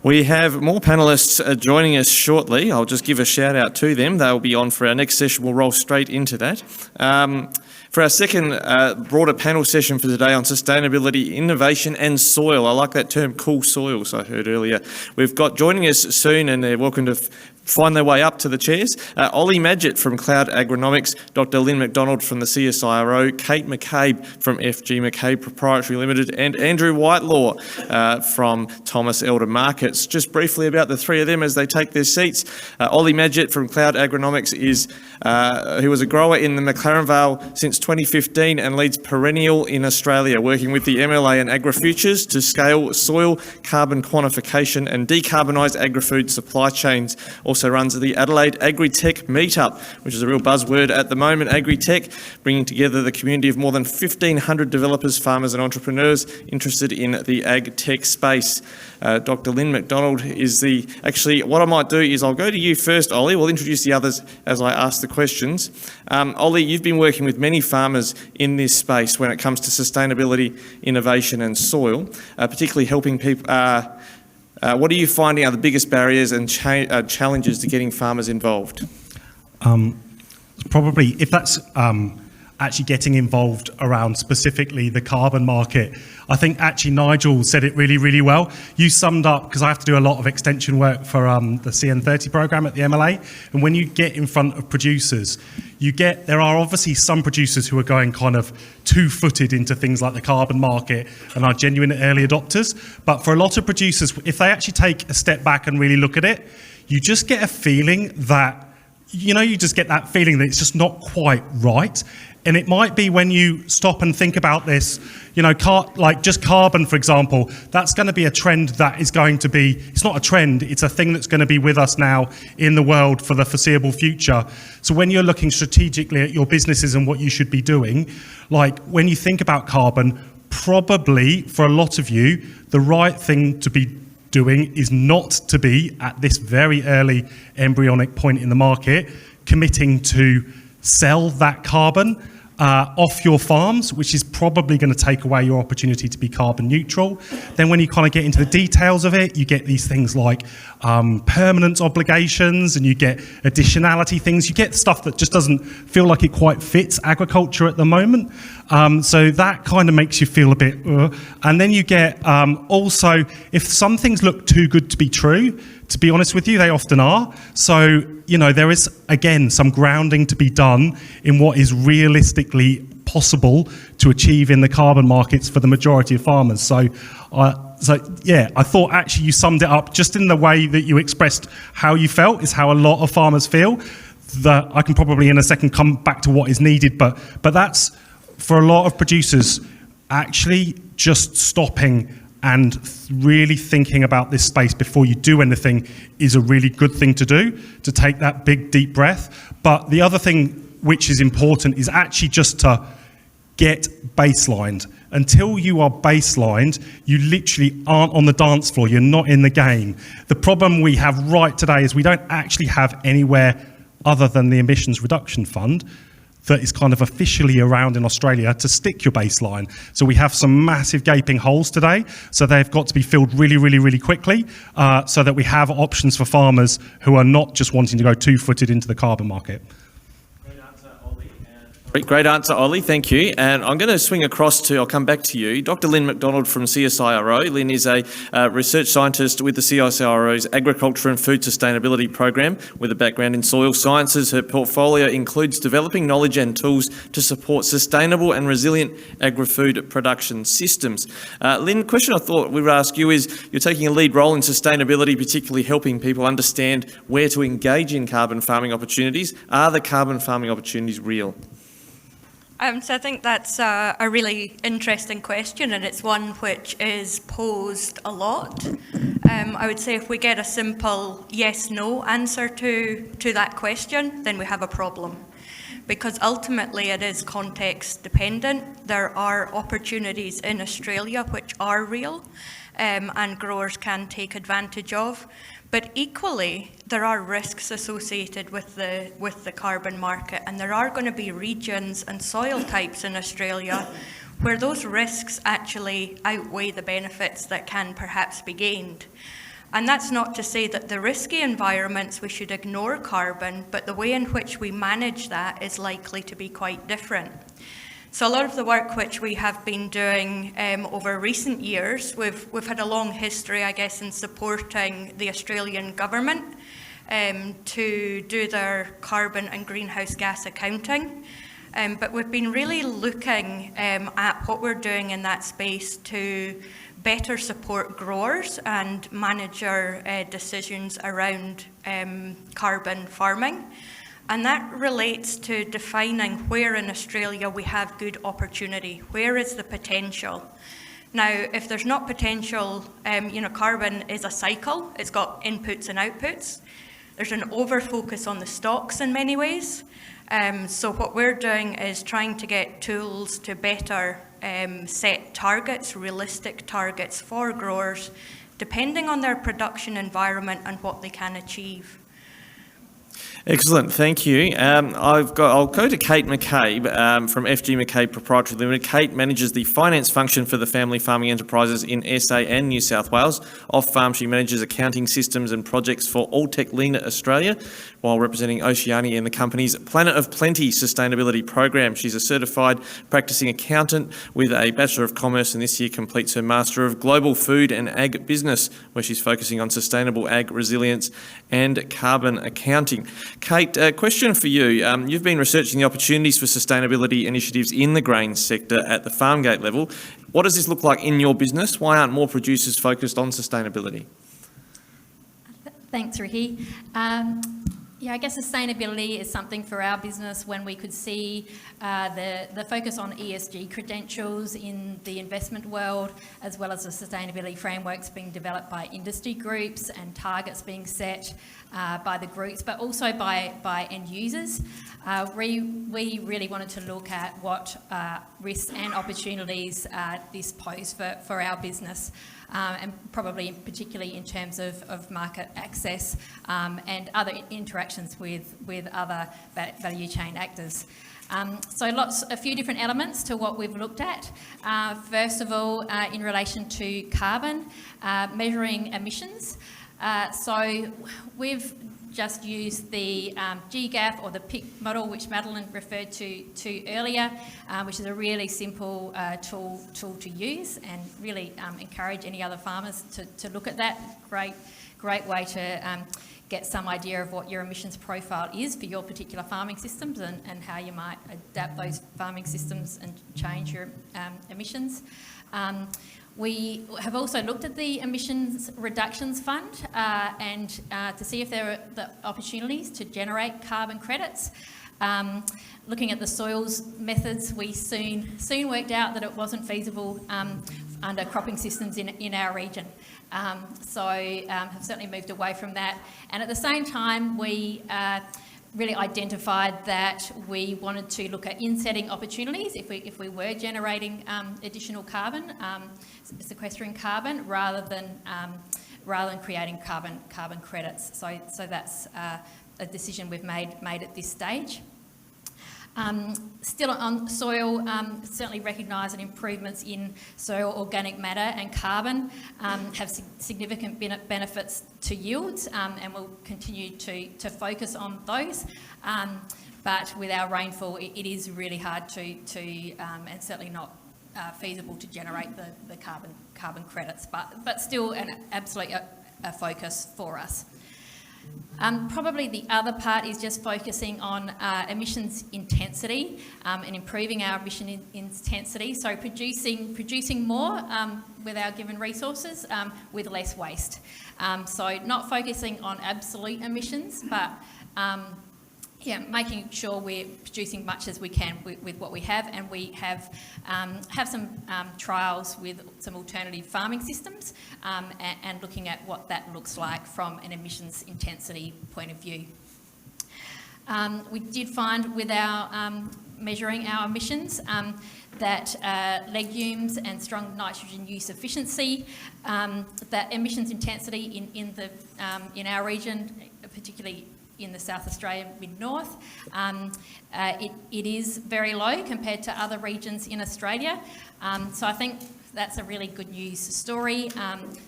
We have more panellists joining us shortly. I'll just give a shout out to them. They'll be on for our next session. We'll roll straight into that. For our second broader panel session for today on sustainability, innovation and soil. I like that term, cool soils, I heard earlier. We've got joining us soon, and they're welcome to find their way up to the chairs. Ollie Madgett from Cloud Agronomics, Dr. Lynne Macdonald from the CSIRO, Kate McCabe from FG McCabe Proprietary Limited, and Andrew Whitelaw from Thomas Elder Markets. Just briefly about the three of them as they take their seats. Ollie Madgett from Cloud Agronomics who was a grower in the McLaren Vale since 2015 and leads Perennial in Australia, working with the MLA and AgriFutures to scale soil carbon quantification and decarbonise agri-food supply chains. Also runs the Adelaide Agri-Tech Meetup, which is a real buzzword at the moment, Agri-Tech, bringing together the community of more than 1,500 developers, farmers and entrepreneurs interested in the ag-tech space. Dr. Lynne Macdonald is what I might do is I'll go to you first, Ollie. We'll introduce the others as I ask the questions. Ollie, you've been working with many farmers in this space when it comes to sustainability, innovation and soil, particularly helping people. What are you finding are the biggest barriers and challenges to getting farmers involved? Probably, if that's actually getting involved around specifically the carbon market, I think actually Nigel said it really, really well. You summed up, because I have to do a lot of extension work for the CN30 program at the MLA, and when you get in front of producers, there are obviously some producers who are going kind of two-footed into things like the carbon market and are genuine early adopters. But for a lot of producers, if they actually take a step back and really look at it, you just get a feeling that you just get that feeling that it's just not quite right. And it might be when you stop and think about this, like just carbon, for example, that's going to be a trend that is going to be, it's not a trend, it's a thing that's going to be with us now in the world for the foreseeable future. So when you're looking strategically at your businesses and what you should be doing, like when you think about carbon, probably for a lot of you, the right thing to be doing is not to be at this very early embryonic point in the market committing to sell that carbon off your farms, which is probably going to take away your opportunity to be carbon neutral. Then when you kind of get into the details of it, you get these things like permanence obligations, and you get additionality things. You get stuff that just doesn't feel like it quite fits agriculture at the moment. So that kind of makes you feel a bit, and then you get also, if some things look too good to be true, to be honest with you, they often are. So, there is, again, some grounding to be done in what is realistically possible to achieve in the carbon markets for the majority of farmers. So I thought actually you summed it up just in the way that you expressed how you felt is how a lot of farmers feel. That I can probably in a second come back to what is needed, but that's, for a lot of producers, actually just stopping and really thinking about this space before you do anything is a really good thing to do, to take that big, deep breath. But the other thing which is important is actually just to get baselined. Until you are baselined, you literally aren't on the dance floor, you're not in the game. The problem we have right today is we don't actually have anywhere other than the Emissions Reduction Fund that is kind of officially around in Australia to stick your baseline. So we have some massive gaping holes today, so they've got to be filled really, really, really quickly so that we have options for farmers who are not just wanting to go two-footed into the carbon market. Great answer, Ollie. Thank you. And I'm going to swing across to, I'll come back to you, Dr. Lynne Macdonald from CSIRO. Lynne is a research scientist with the CSIRO's Agriculture and Food Sustainability Program with a background in soil sciences. Her portfolio includes developing knowledge and tools to support sustainable and resilient agri-food production systems. Lynne, question I thought we would ask you is, you're taking a lead role in sustainability, particularly helping people understand where to engage in carbon farming opportunities. Are the carbon farming opportunities real? So I think that's a really interesting question, and it's one which is posed a lot. I would say if we get a simple yes-no answer to that question, then we have a problem. Because ultimately it is context dependent. There are opportunities in Australia which are real and growers can take advantage of. But equally, there are risks associated with the carbon market, and there are going to be regions and soil types in Australia where those risks actually outweigh the benefits that can perhaps be gained. And that's not to say that the risky environments we should ignore carbon, but the way in which we manage that is likely to be quite different. So a lot of the work which we have been doing over recent years, we've had a long history, I guess, in supporting the Australian government to do their carbon and greenhouse gas accounting. But we've been really looking at what we're doing in that space to better support growers and manager decisions around carbon farming. And that relates to defining where in Australia we have good opportunity. Where is the potential? Now, if there's not potential, carbon is a cycle. It's got inputs and outputs. There's an over-focus on the stocks in many ways. So what we're doing is trying to get tools to better set targets, realistic targets for growers, depending on their production environment and what they can achieve. Excellent, thank you. I'll go to Kate McCabe from FG McCabe Proprietary Limited. Kate manages the finance function for the family farming enterprises in SA and New South Wales. Off-farm, she manages accounting systems and projects for Alltech Lean Australia, while representing Oceania in the company's Planet of Plenty sustainability program. She's a certified practicing accountant with a Bachelor of Commerce, and this year completes her Master of Global Food and Ag Business, where she's focusing on sustainable ag resilience and carbon accounting. Kate, a question for you. You've been researching the opportunities for sustainability initiatives in the grain sector at the farm gate level. What does this look like in your business? Why aren't more producers focused on sustainability? Thanks, Rikki. Yeah, I guess sustainability is something for our business when we could see the focus on ESG credentials in the investment world, as well as the sustainability frameworks being developed by industry groups and targets being set by the groups, but also by end users. We really wanted to look at what risks and opportunities this pose for our business. And probably particularly in terms of market access and other interactions with other value chain actors. So a few different elements to what we've looked at. First of all, in relation to carbon, measuring emissions. So we've just used the GGAF or the PIC model, which Madeleine referred to earlier, which is a really simple tool to use, and really encourage any other farmers to look at that. Great way to get some idea of what your emissions profile is for your particular farming systems and how you might adapt those farming systems and change your emissions. We have also looked at the Emissions Reductions Fund and to see if there are the opportunities to generate carbon credits. Looking at the soils methods, we soon worked out that it wasn't feasible under cropping systems in our region. So have certainly moved away from that. And at the same time, we really identified that we wanted to look at insetting opportunities if we were generating additional carbon, sequestering carbon, rather than creating carbon credits. So that's a decision we've made at this stage. Still on soil, certainly recognise that improvements in soil organic matter and carbon have significant benefits to yields, and we'll continue to focus on those. But with our rainfall, it is really hard to and certainly not feasible to generate the carbon credits, but still an absolute a focus for us. Probably the other part is just focusing on emissions intensity and improving our emission intensity. So producing more with our given resources with less waste. So not focusing on absolute emissions, but making sure we're producing much as we can with what we have, and we have some trials with some alternative farming systems and looking at what that looks like from an emissions intensity point of view. We did find with our measuring our emissions that legumes and strong nitrogen use efficiency, that emissions intensity in our region, particularly in the South Australian mid-north. It is very low compared to other regions in Australia. So I think that's a really good news story.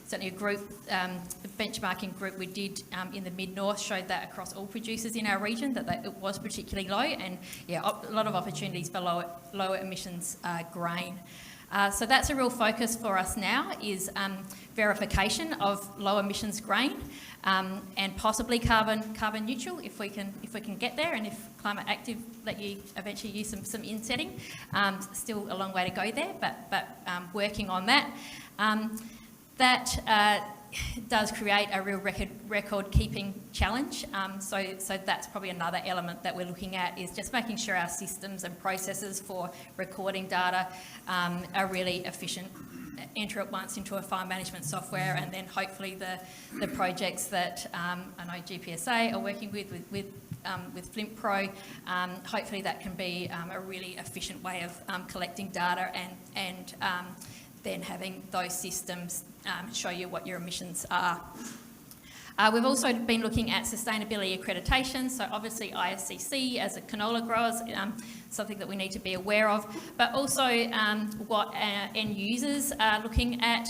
Certainly a benchmarking group we did in the mid-north showed that across all producers in our region that it was particularly low, and a lot of opportunities for lower emissions grain. So that's a real focus for us now, is verification of low emissions grain. And possibly carbon neutral if we can get there, and if Climate Active let you eventually use some insetting. Still a long way to go there, but working on that. That does create a real record keeping challenge. So that's probably another element that we're looking at, is just making sure our systems and processes for recording data are really efficient. Enter it once into a farm management software, and then hopefully the projects that I know GPSA are working with Flint Pro, hopefully that can be a really efficient way of collecting data and then having those systems show you what your emissions are. We've also been looking at sustainability accreditation, so obviously ISCC as a canola growers, something that we need to be aware of, but also what our end users are looking at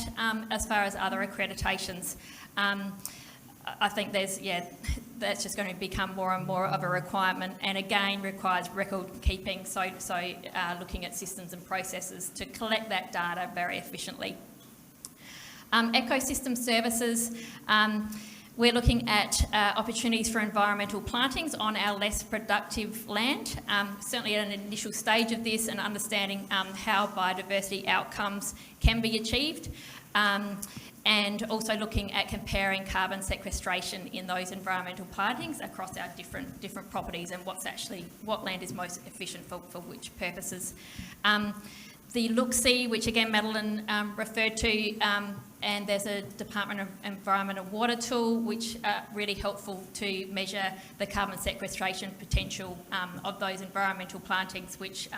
as far as other accreditations. I think that's just going to become more and more of a requirement, and again requires record keeping, so looking at systems and processes to collect that data very efficiently. Ecosystem services. We're looking at opportunities for environmental plantings on our less productive land, certainly at an initial stage of this, and understanding how biodiversity outcomes can be achieved. and also looking at comparing carbon sequestration in those environmental plantings across our different properties and what land is most efficient for which purposes. The look-see, which again Madeline referred to, and there's a Department of Environment and Water tool, which are really helpful to measure the carbon sequestration potential of those environmental plantings, which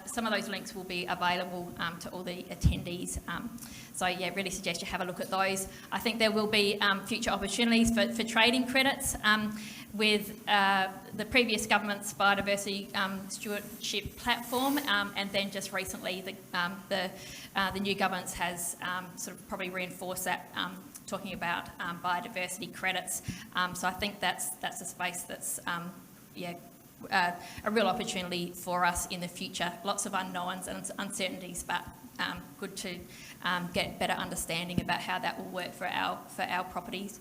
some of those links will be available to all the attendees. So yeah, really suggest you have a look at those. I think there will be future opportunities for trading credits with the previous government's biodiversity stewardship platform, and then just recently the new government has sort of probably reinforced that, talking about biodiversity credits. So I think that's a space that's a real opportunity for us in the future. Lots of unknowns and uncertainties, but good to get better understanding about how that will work for our properties.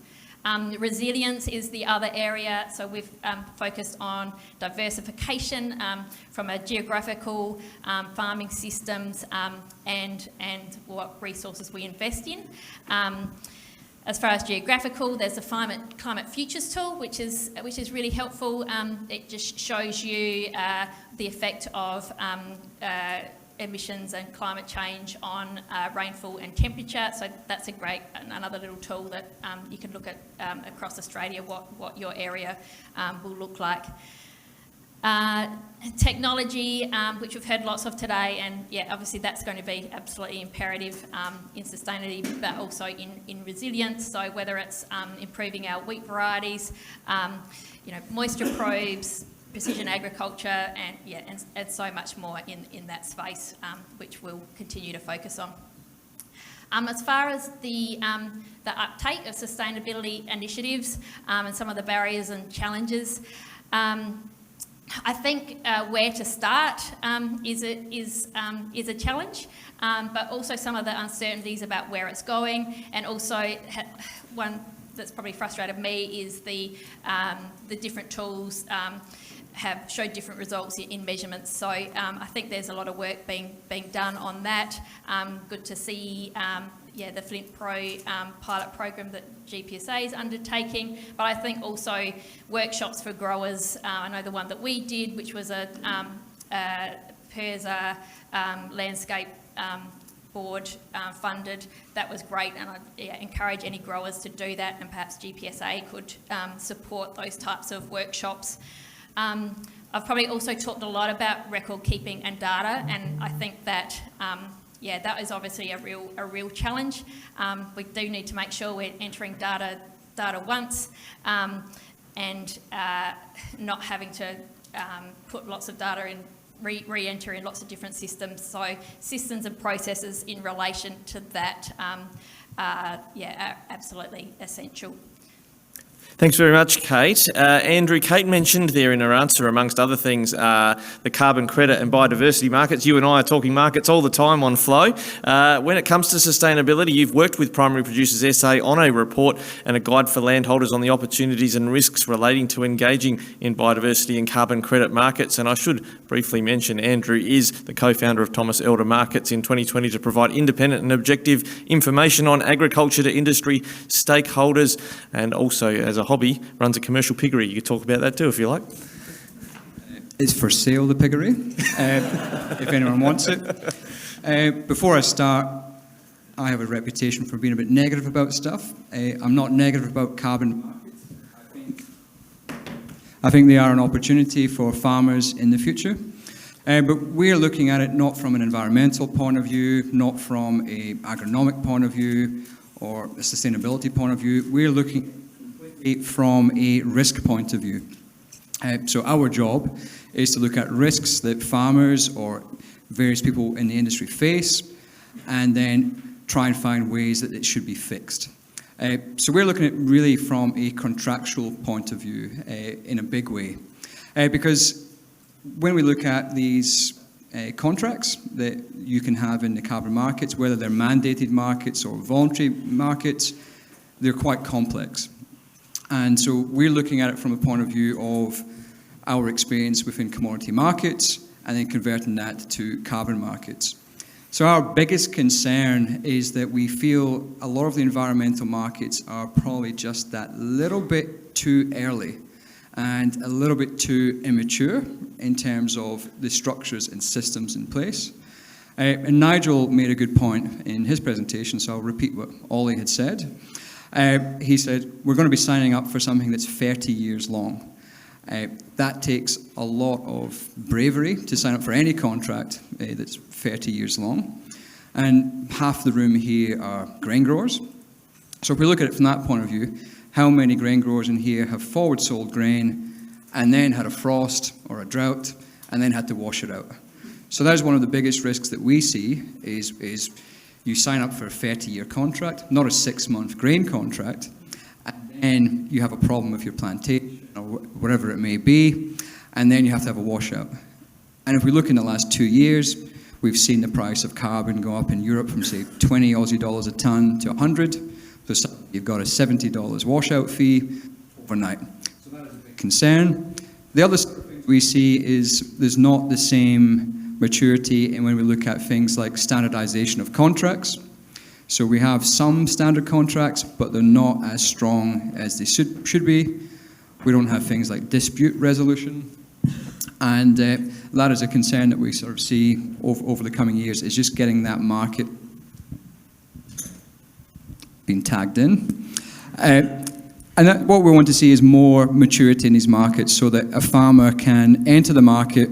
Resilience is the other area, so we've focused on diversification from a geographical, farming systems, and what resources we invest in. As far as geographical, there's the climate futures tool, which is really helpful. It just shows you the effect of emissions and climate change on rainfall and temperature. So that's another little tool that you can look at across Australia what your area will look like. Technology, which we've heard lots of today, and yeah, obviously that's going to be absolutely imperative in sustainability, but also in resilience. So whether it's improving our wheat varieties, moisture probes, precision agriculture, and so much more in that space, which we'll continue to focus on. As far as the uptake of sustainability initiatives and some of the barriers and challenges, I think where to start is a challenge, but also some of the uncertainties about where it's going, and also one that's probably frustrated me is the different tools have showed different results in measurements. So I think there's a lot of work being done on that. Good to see the Flint Pro pilot program that GPSA is undertaking, but I think also workshops for growers. I know the one that we did, which was a PIRSA landscape board funded, that was great, and I encourage any growers to do that, and perhaps GPSA could support those types of workshops. I've probably also talked a lot about record keeping and data, and I think that that is obviously a real challenge. We do need to make sure we're entering data once, and not having to put lots of data in, re-enter in lots of different systems. So systems and processes in relation to that are absolutely essential. Thanks very much, Kate. Andrew, Kate mentioned there in her answer, amongst other things, the carbon credit and biodiversity markets. You and I are talking markets all the time on Flow. When it comes to sustainability, you've worked with Primary Producers SA on a report and a guide for landholders on the opportunities and risks relating to engaging in biodiversity and carbon credit markets. And I should briefly mention Andrew is the co-founder of Thomas Elder Markets in 2020 to provide independent and objective information on agriculture to industry stakeholders, and also as a hobby runs a commercial piggery. You could talk about that too if you like. It's for sale, the piggery, if anyone wants it. Before I start, I have a reputation for being a bit negative about stuff. I'm not negative about carbon markets. I think they are an opportunity for farmers in the future. But we're looking at it not from an environmental point of view, not from an agronomic point of view, or a sustainability point of view. We're looking from a risk point of view. So our job is to look at risks that farmers or various people in the industry face, and then try and find ways that it should be fixed. So we're looking at really from a contractual point of view in a big way. Because when we look at these contracts that you can have in the carbon markets, whether they're mandated markets or voluntary markets, they're quite complex. And so we're looking at it from a point of view of our experience within commodity markets and then converting that to carbon markets. So our biggest concern is that we feel a lot of the environmental markets are probably just that little bit too early and a little bit too immature in terms of the structures and systems in place. And Nigel made a good point in his presentation, so I'll repeat what Ollie had said. He said, we're going to be signing up for something that's 30 years long. That takes a lot of bravery to sign up for any contract that's 30 years long. And half the room here are grain growers. So if we look at it from that point of view, how many grain growers in here have forward sold grain and then had a frost or a drought and then had to wash it out? So that is one of the biggest risks that we see is you sign up for a 30-year contract, not a 6-month grain contract, and then you have a problem with your plantation or whatever it may be, and then you have to have a washout. And if we look in the last 2 years, we've seen the price of carbon go up in Europe from, say, 20 Aussie dollars a tonne to 100. So you've got a $70 washout fee overnight. So that is a big concern. The other thing we see is there's not the same maturity and when we look at things like standardization of contracts. So we have some standard contracts, but they're not as strong as they should be. We don't have things like dispute resolution. And that is a concern that we sort of see over the coming years, is just getting that market being tagged in. And what we want to see is more maturity in these markets so that a farmer can enter the market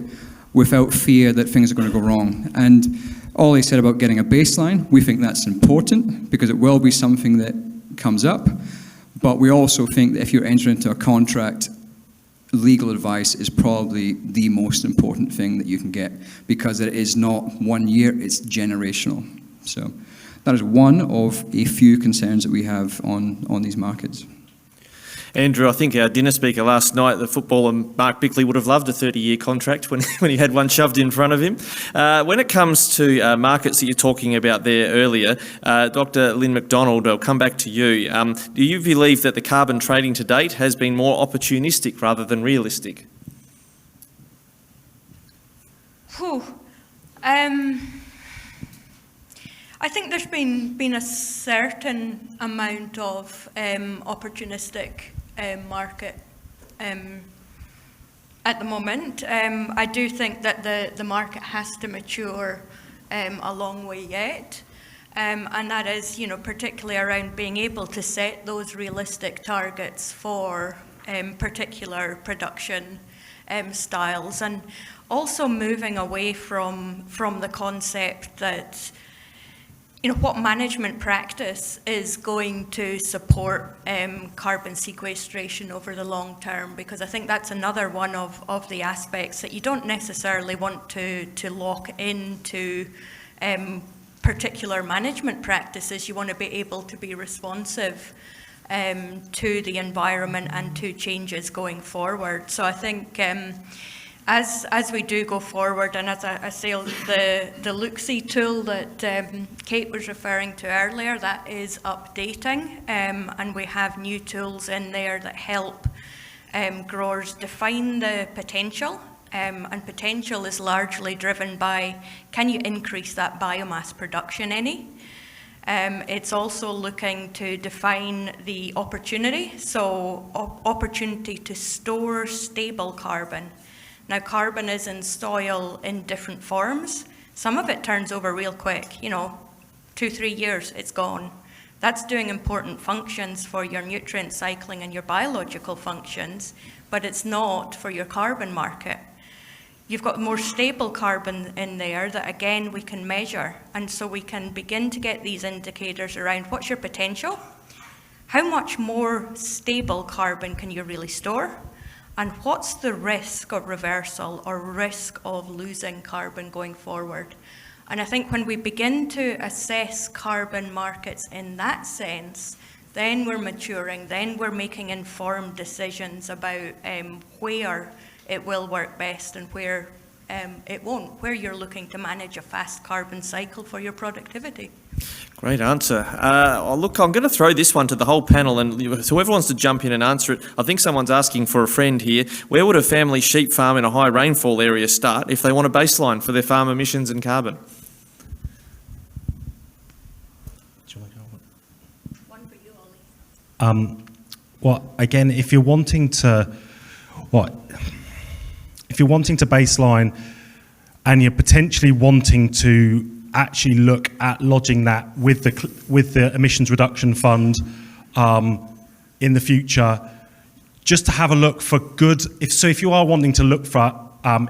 without fear that things are going to go wrong. And all he said about getting a baseline, we think that's important because it will be something that comes up. But we also think that if you're entering into a contract, legal advice is probably the most important thing that you can get because it is not 1 year, it's generational. So that is one of a few concerns that we have on these markets. Andrew, I think our dinner speaker last night, the footballer Mark Bickley, would have loved a 30-year contract when he had one shoved in front of him. When it comes to markets that you're talking about there earlier, Dr. Lynne Macdonald, I'll come back to you. Do you believe that the carbon trading to date has been more opportunistic rather than realistic? I think there's been a certain amount of opportunistic market at the moment. I do think that the market has to mature a long way yet, and that is, particularly around being able to set those realistic targets for particular production styles, and also moving away from the concept that what management practice is going to support carbon sequestration over the long term, because I think that's another one of the aspects that you don't necessarily want to lock into particular management practices. You want to be able to be responsive to the environment and to changes going forward. So I think as we do go forward, and as I say, the Look-See tool that Kate was referring to earlier, that is updating, and we have new tools in there that help growers define the potential, and potential is largely driven by, can you increase that biomass production any? It's also looking to define the opportunity, so opportunity to store stable carbon. Now, carbon is in soil in different forms. Some of it turns over real quick, 2-3 years, it's gone. That's doing important functions for your nutrient cycling and your biological functions, but it's not for your carbon market. You've got more stable carbon in there that, again, we can measure. And so we can begin to get these indicators around what's your potential, how much more stable carbon can you really store, and what's the risk of reversal or risk of losing carbon going forward. And I think when we begin to assess carbon markets in that sense, then we're maturing, then we're making informed decisions about where it will work best and where it won't, where you're looking to manage a fast carbon cycle for your productivity. Great answer. Look, I'm going to throw this one to the whole panel, and whoever wants to jump in and answer it. I think someone's asking for a friend here. Where would a family sheep farm in a high rainfall area start if they want a baseline for their farm emissions and carbon? Again, if you're wanting to baseline and you're potentially wanting to actually look at lodging that with the emissions reduction fund in the future, just to have a look for good. If you are wanting to look for,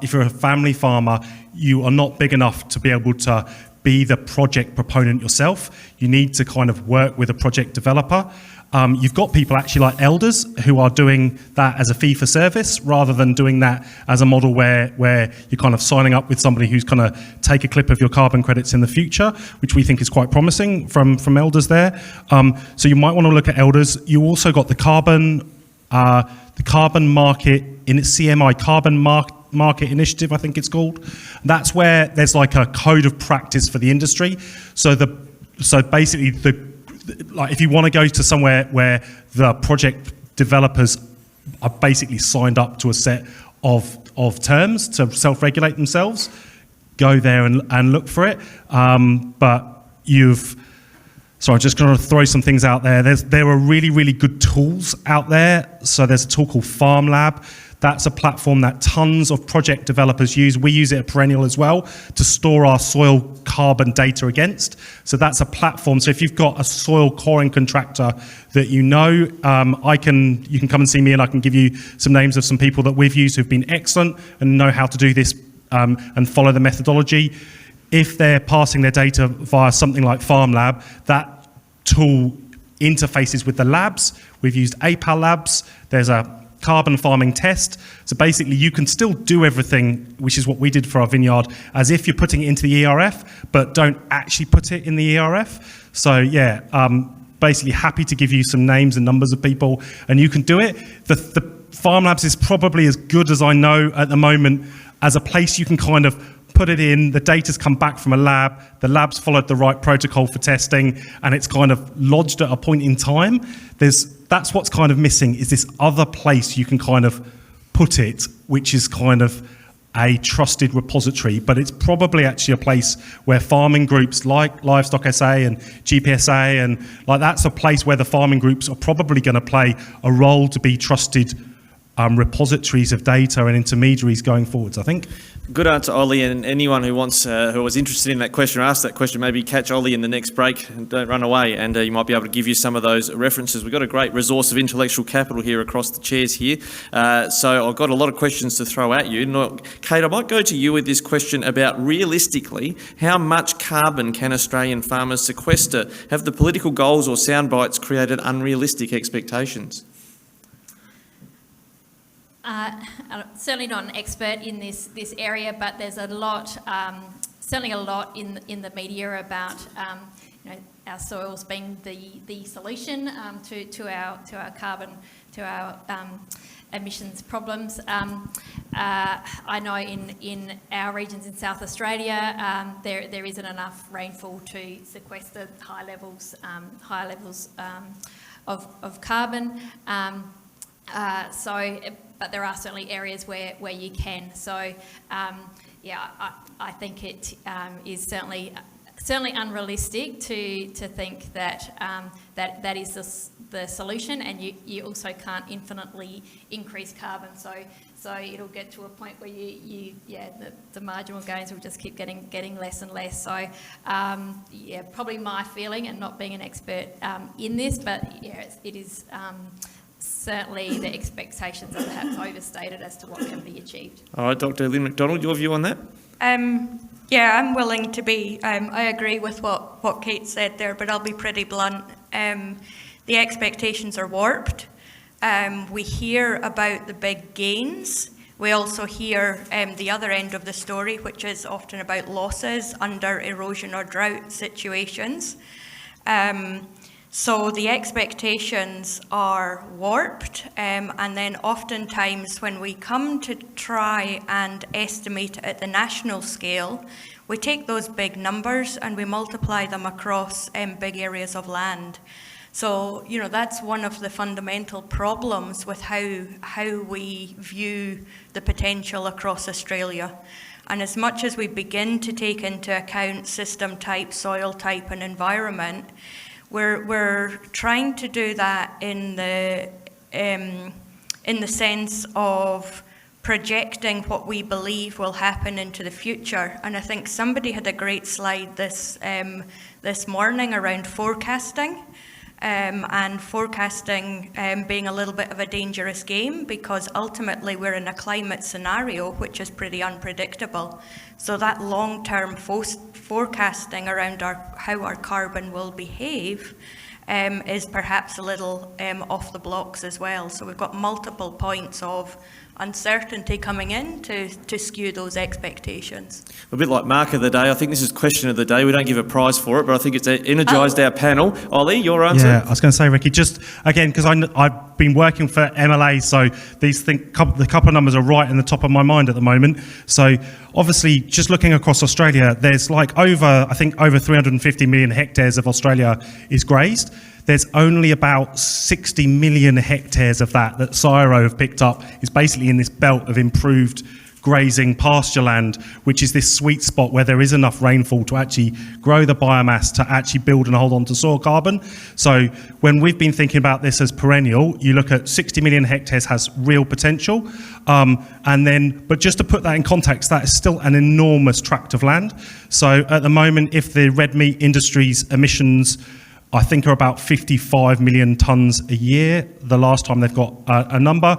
if you're a family farmer, you are not big enough to be able to be the project proponent yourself. You need to kind of work with a project developer. You've got people actually like elders who are doing that as a fee for service rather than doing that as a model where you're kind of signing up with somebody who's going to take a clip of your carbon credits in the future, which we think is quite promising from elders there. So you might want to look at elders. You also got the carbon market in its CMI, carbon market initiative, I think it's called. That's where there's like a code of practice for the industry. So basically like if you want to go to somewhere where the project developers are basically signed up to a set of terms to self-regulate themselves, go there and look for it. So I'm just going to throw some things out there. There are really, really good tools out there. So there's a tool called FarmLab. That's a platform that tons of project developers use. We use it at Perennial as well to store our soil carbon data against. So that's a platform. So if you've got a soil coring contractor that you know, you can come and see me and I can give you some names of some people that we've used who've been excellent and know how to do this and follow the methodology. If they're passing their data via something like FarmLab, that tool interfaces with the labs. We've used APAL labs. There's a carbon farming test. So basically you can still do everything, which is what we did for our vineyard, as if you're putting it into the ERF, but don't actually put it in the ERF. So yeah, basically happy to give you some names and numbers of people and you can do it. The FarmLabs is probably as good as I know at the moment as a place you can kind of put it in, the data's come back from a lab, the lab's followed the right protocol for testing, and it's kind of lodged at a point in time. That's what's kind of missing, is this other place you can kind of put it, which is kind of a trusted repository, but it's probably actually a place where farming groups like Livestock SA and GPSA and like that's a place where the farming groups are probably going to play a role to be trusted repositories of data and intermediaries going forwards, I think. Good answer, Ollie, and anyone who wants, who was interested in that question or asked that question, maybe catch Ollie in the next break and don't run away, and you might be able to give you some of those references. We've got a great resource of intellectual capital here across the chairs here, so I've got a lot of questions to throw at you. Kate, I might go to you with this question about realistically, how much carbon can Australian farmers sequester? Have the political goals or sound bites created unrealistic expectations? I'm certainly not an expert in this area, but there's a lot, certainly a lot in the media about our soils being the solution to our carbon, to our emissions problems. I know in our regions in South Australia, there isn't enough rainfall to sequester higher levels of carbon. But there are certainly areas where you can. So, I think it is certainly unrealistic to think that is the solution, and you also can't infinitely increase carbon. So it'll get to a point where the marginal gains will just keep getting less and less. So probably my feeling, and not being an expert in this, but it is. Certainly the expectations are perhaps overstated as to what can be achieved. All right, Dr. Lynne Macdonald, your view on that? I'm willing to be, I agree with what Kate said there, but I'll be pretty blunt. The expectations are warped. We hear about the big gains. We also hear the other end of the story, which is often about losses under erosion or drought situations. So the expectations are warped, and then oftentimes when we come to try and estimate at the national scale, we take those big numbers and we multiply them across big areas of land. So, that's one of the fundamental problems with how we view the potential across Australia. And as much as we begin to take into account system type, soil type and environment, We're trying to do that in the sense of projecting what we believe will happen into the future. And I think somebody had a great slide this morning around forecasting. And forecasting being a little bit of a dangerous game, because ultimately we're in a climate scenario which is pretty unpredictable. So that long-term forecasting around how our carbon will behave is perhaps a little off the blocks as well. So we've got multiple points of uncertainty coming in to skew those expectations. A bit like Mark of the Day, I think this is question of the day. We don't give a prize for it, but I think it's energised our panel. Ollie, your answer? Yeah, I was going to say, Rikki, just again, because I've been working for MLA, so the couple of numbers are right in the top of my mind at the moment. So obviously, just looking across Australia, there's over 350 million hectares of Australia is grazed. There's only about 60 million hectares of that CSIRO have picked up, is basically in this belt of improved grazing pasture land, which is this sweet spot where there is enough rainfall to actually grow the biomass to actually build and hold on to soil carbon. So when we've been thinking about this as perennial, you look at 60 million hectares has real potential. But just to put that in context, that is still an enormous tract of land. So at the moment, if the red meat industry's emissions, I think, are about 55 million tonnes a year, the last time they've got a number.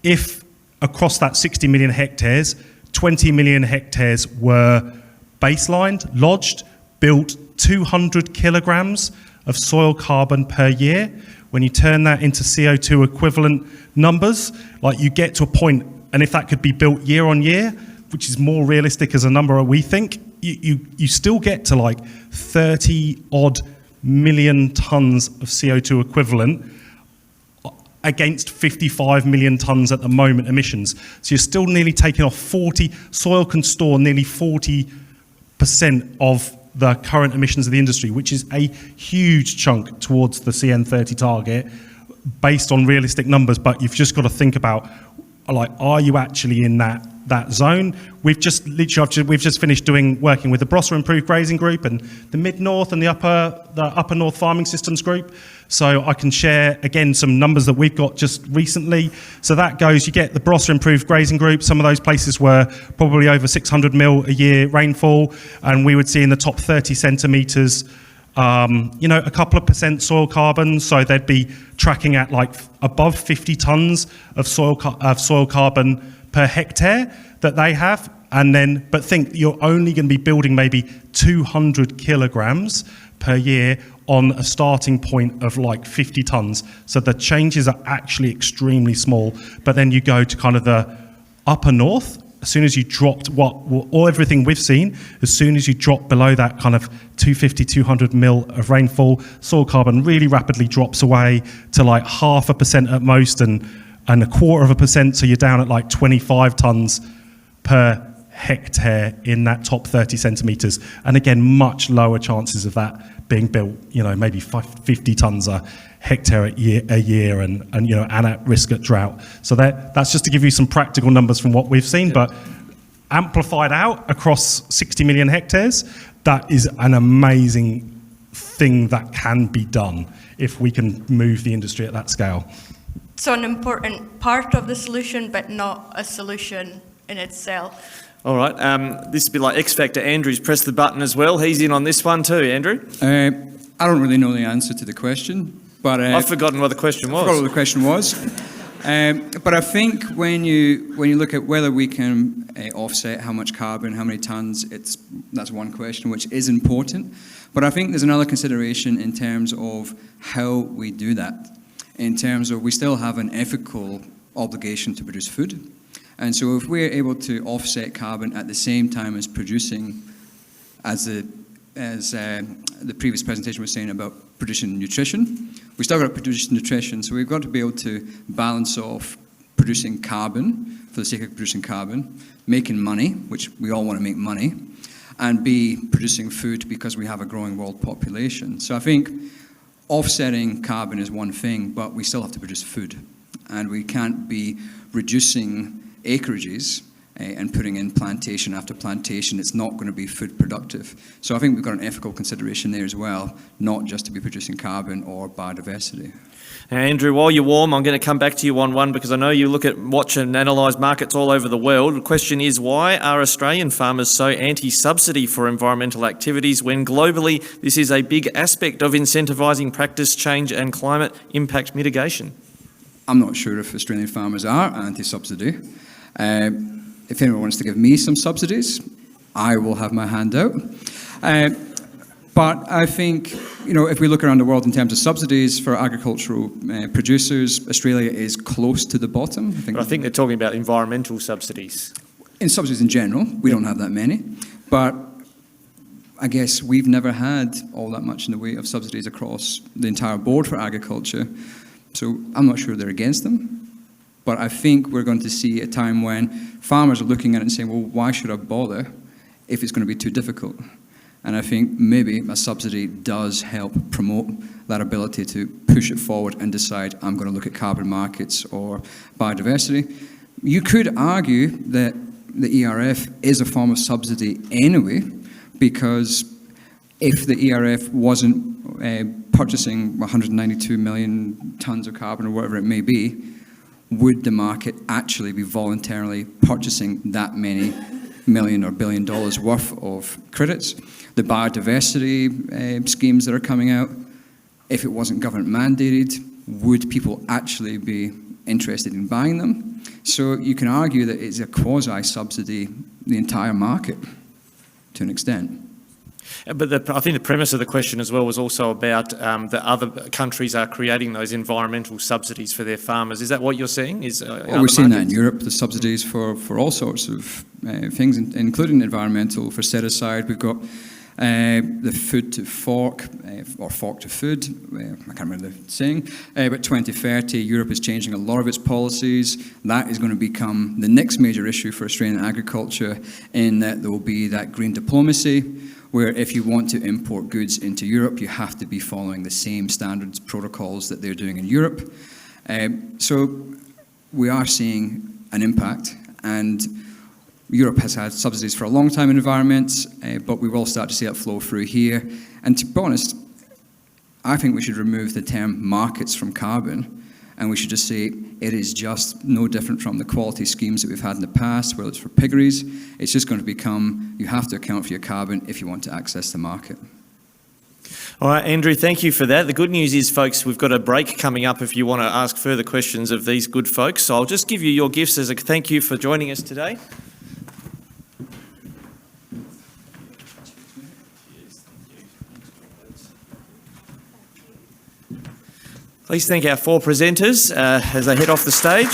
If across that 60 million hectares, 20 million hectares were baselined, lodged, built 200 kilograms of soil carbon per year, when you turn that into CO2 equivalent numbers, like you get to a point, and if that could be built year on year, which is more realistic as a number we think, you still get to like 30 odd million tonnes of CO2 equivalent against 55 million tonnes at the moment emissions. So you're still nearly taking off soil can store nearly 40% of the current emissions of the industry, which is a huge chunk towards the CN30 target based on realistic numbers. But you've just got to think about, like, are you actually in that zone? We've just finished working with the Barossa Improved Grazing Group and the Mid North and the Upper North Farming Systems Group. So I can share again some numbers that we've got just recently. So that goes, you get the Barossa Improved Grazing Group. Some of those places were probably over 600 mil a year rainfall, and we would see in the top 30 centimetres a couple of percent soil carbon, so they'd be tracking at like above 50 tonnes of soil carbon per hectare that they have. But think you're only going to be building maybe 200 kilograms per year on a starting point of like 50 tonnes. So the changes are actually extremely small. But then you go to kind of the upper north. As soon as you dropped everything we've seen, as soon as you drop below that kind of 250, 200 mil of rainfall, soil carbon really rapidly drops away to like 0.5% at most and 0.25%. So you're down at like 25 tonnes per hectare in that top 30 centimetres. And again, much lower chances of that being built, maybe 50 tonnes a hectare a year and at risk at drought. So that's just to give you some practical numbers from what we've seen, but amplified out across 60 million hectares, that is an amazing thing that can be done if we can move the industry at that scale. So an important part of the solution, but not a solution in itself. All right, this would be like X Factor. Andrew's pressed the button as well. He's in on this one too, Andrew. I don't really know the answer to the question, but I've forgotten what the question was. I forgot what the question was. But I think when you look at whether we can offset how much carbon, how many tonnes, that's one question which is important. But I think there's another consideration in terms of how we do that. In terms of we still have an ethical obligation to produce food. And so if we're able to offset carbon at the same time as producing, as the previous presentation was saying about producing nutrition, we still got to produce nutrition, so we've got to be able to balance off producing carbon for the sake of producing carbon, making money, which we all want to make money, and be producing food because we have a growing world population. So I think offsetting carbon is one thing, but we still have to produce food, and we can't be reducing acreages and putting in plantation after plantation, it's not going to be food productive. So I think we've got an ethical consideration there as well, not just to be producing carbon or biodiversity. Andrew, while you're warm, I'm going to come back to you on one because I know you watch and analyse markets all over the world. The question is, why are Australian farmers so anti-subsidy for environmental activities when globally this is a big aspect of incentivising practice change and climate impact mitigation? I'm not sure if Australian farmers are anti-subsidy. If anyone wants to give me some subsidies, I will have my hand out. But I think, if we look around the world in terms of subsidies for agricultural producers, Australia is close to the bottom. But I think they're talking about environmental subsidies. In subsidies in general, we don't have that many. But I guess we've never had all that much in the way of subsidies across the entire board for agriculture. So I'm not sure they're against them. But I think we're going to see a time when farmers are looking at it and saying, well, why should I bother if it's going to be too difficult? And I think maybe a subsidy does help promote that ability to push it forward and decide, I'm going to look at carbon markets or biodiversity. You could argue that the ERF is a form of subsidy anyway, because if the ERF wasn't purchasing 192 million tonnes of carbon or whatever it may be, would the market actually be voluntarily purchasing that many million or billion dollars worth of credits? The biodiversity schemes that are coming out, if it wasn't government mandated, would people actually be interested in buying them? So you can argue that it's a quasi-subsidy, the entire market, to an extent. But I think the premise of the question as well was also about that other countries are creating those environmental subsidies for their farmers. Is that what you're seeing? We're seeing that in Europe, the subsidies for all sorts of things, including environmental, for set-aside. We've got the food to fork, or fork to food, I can't remember the saying, but 2030, Europe is changing a lot of its policies. That is going to become the next major issue for Australian agriculture, in that there will be that green diplomacy, where if you want to import goods into Europe, you have to be following the same standards, protocols that they're doing in Europe. So we are seeing an impact, and Europe has had subsidies for a long time in environments, but we will start to see that flow through here. And to be honest, I think we should remove the term markets from carbon, and we should just say it is just no different from the quality schemes that we've had in the past, whether it's for piggeries. It's just going to become, you have to account for your carbon if you want to access the market. All right, Andrew, thank you for that. The good news is, folks, we've got a break coming up if you want to ask further questions of these good folks. So I'll just give you your gifts as a thank you for joining us today. Please thank our four presenters as they head off the stage.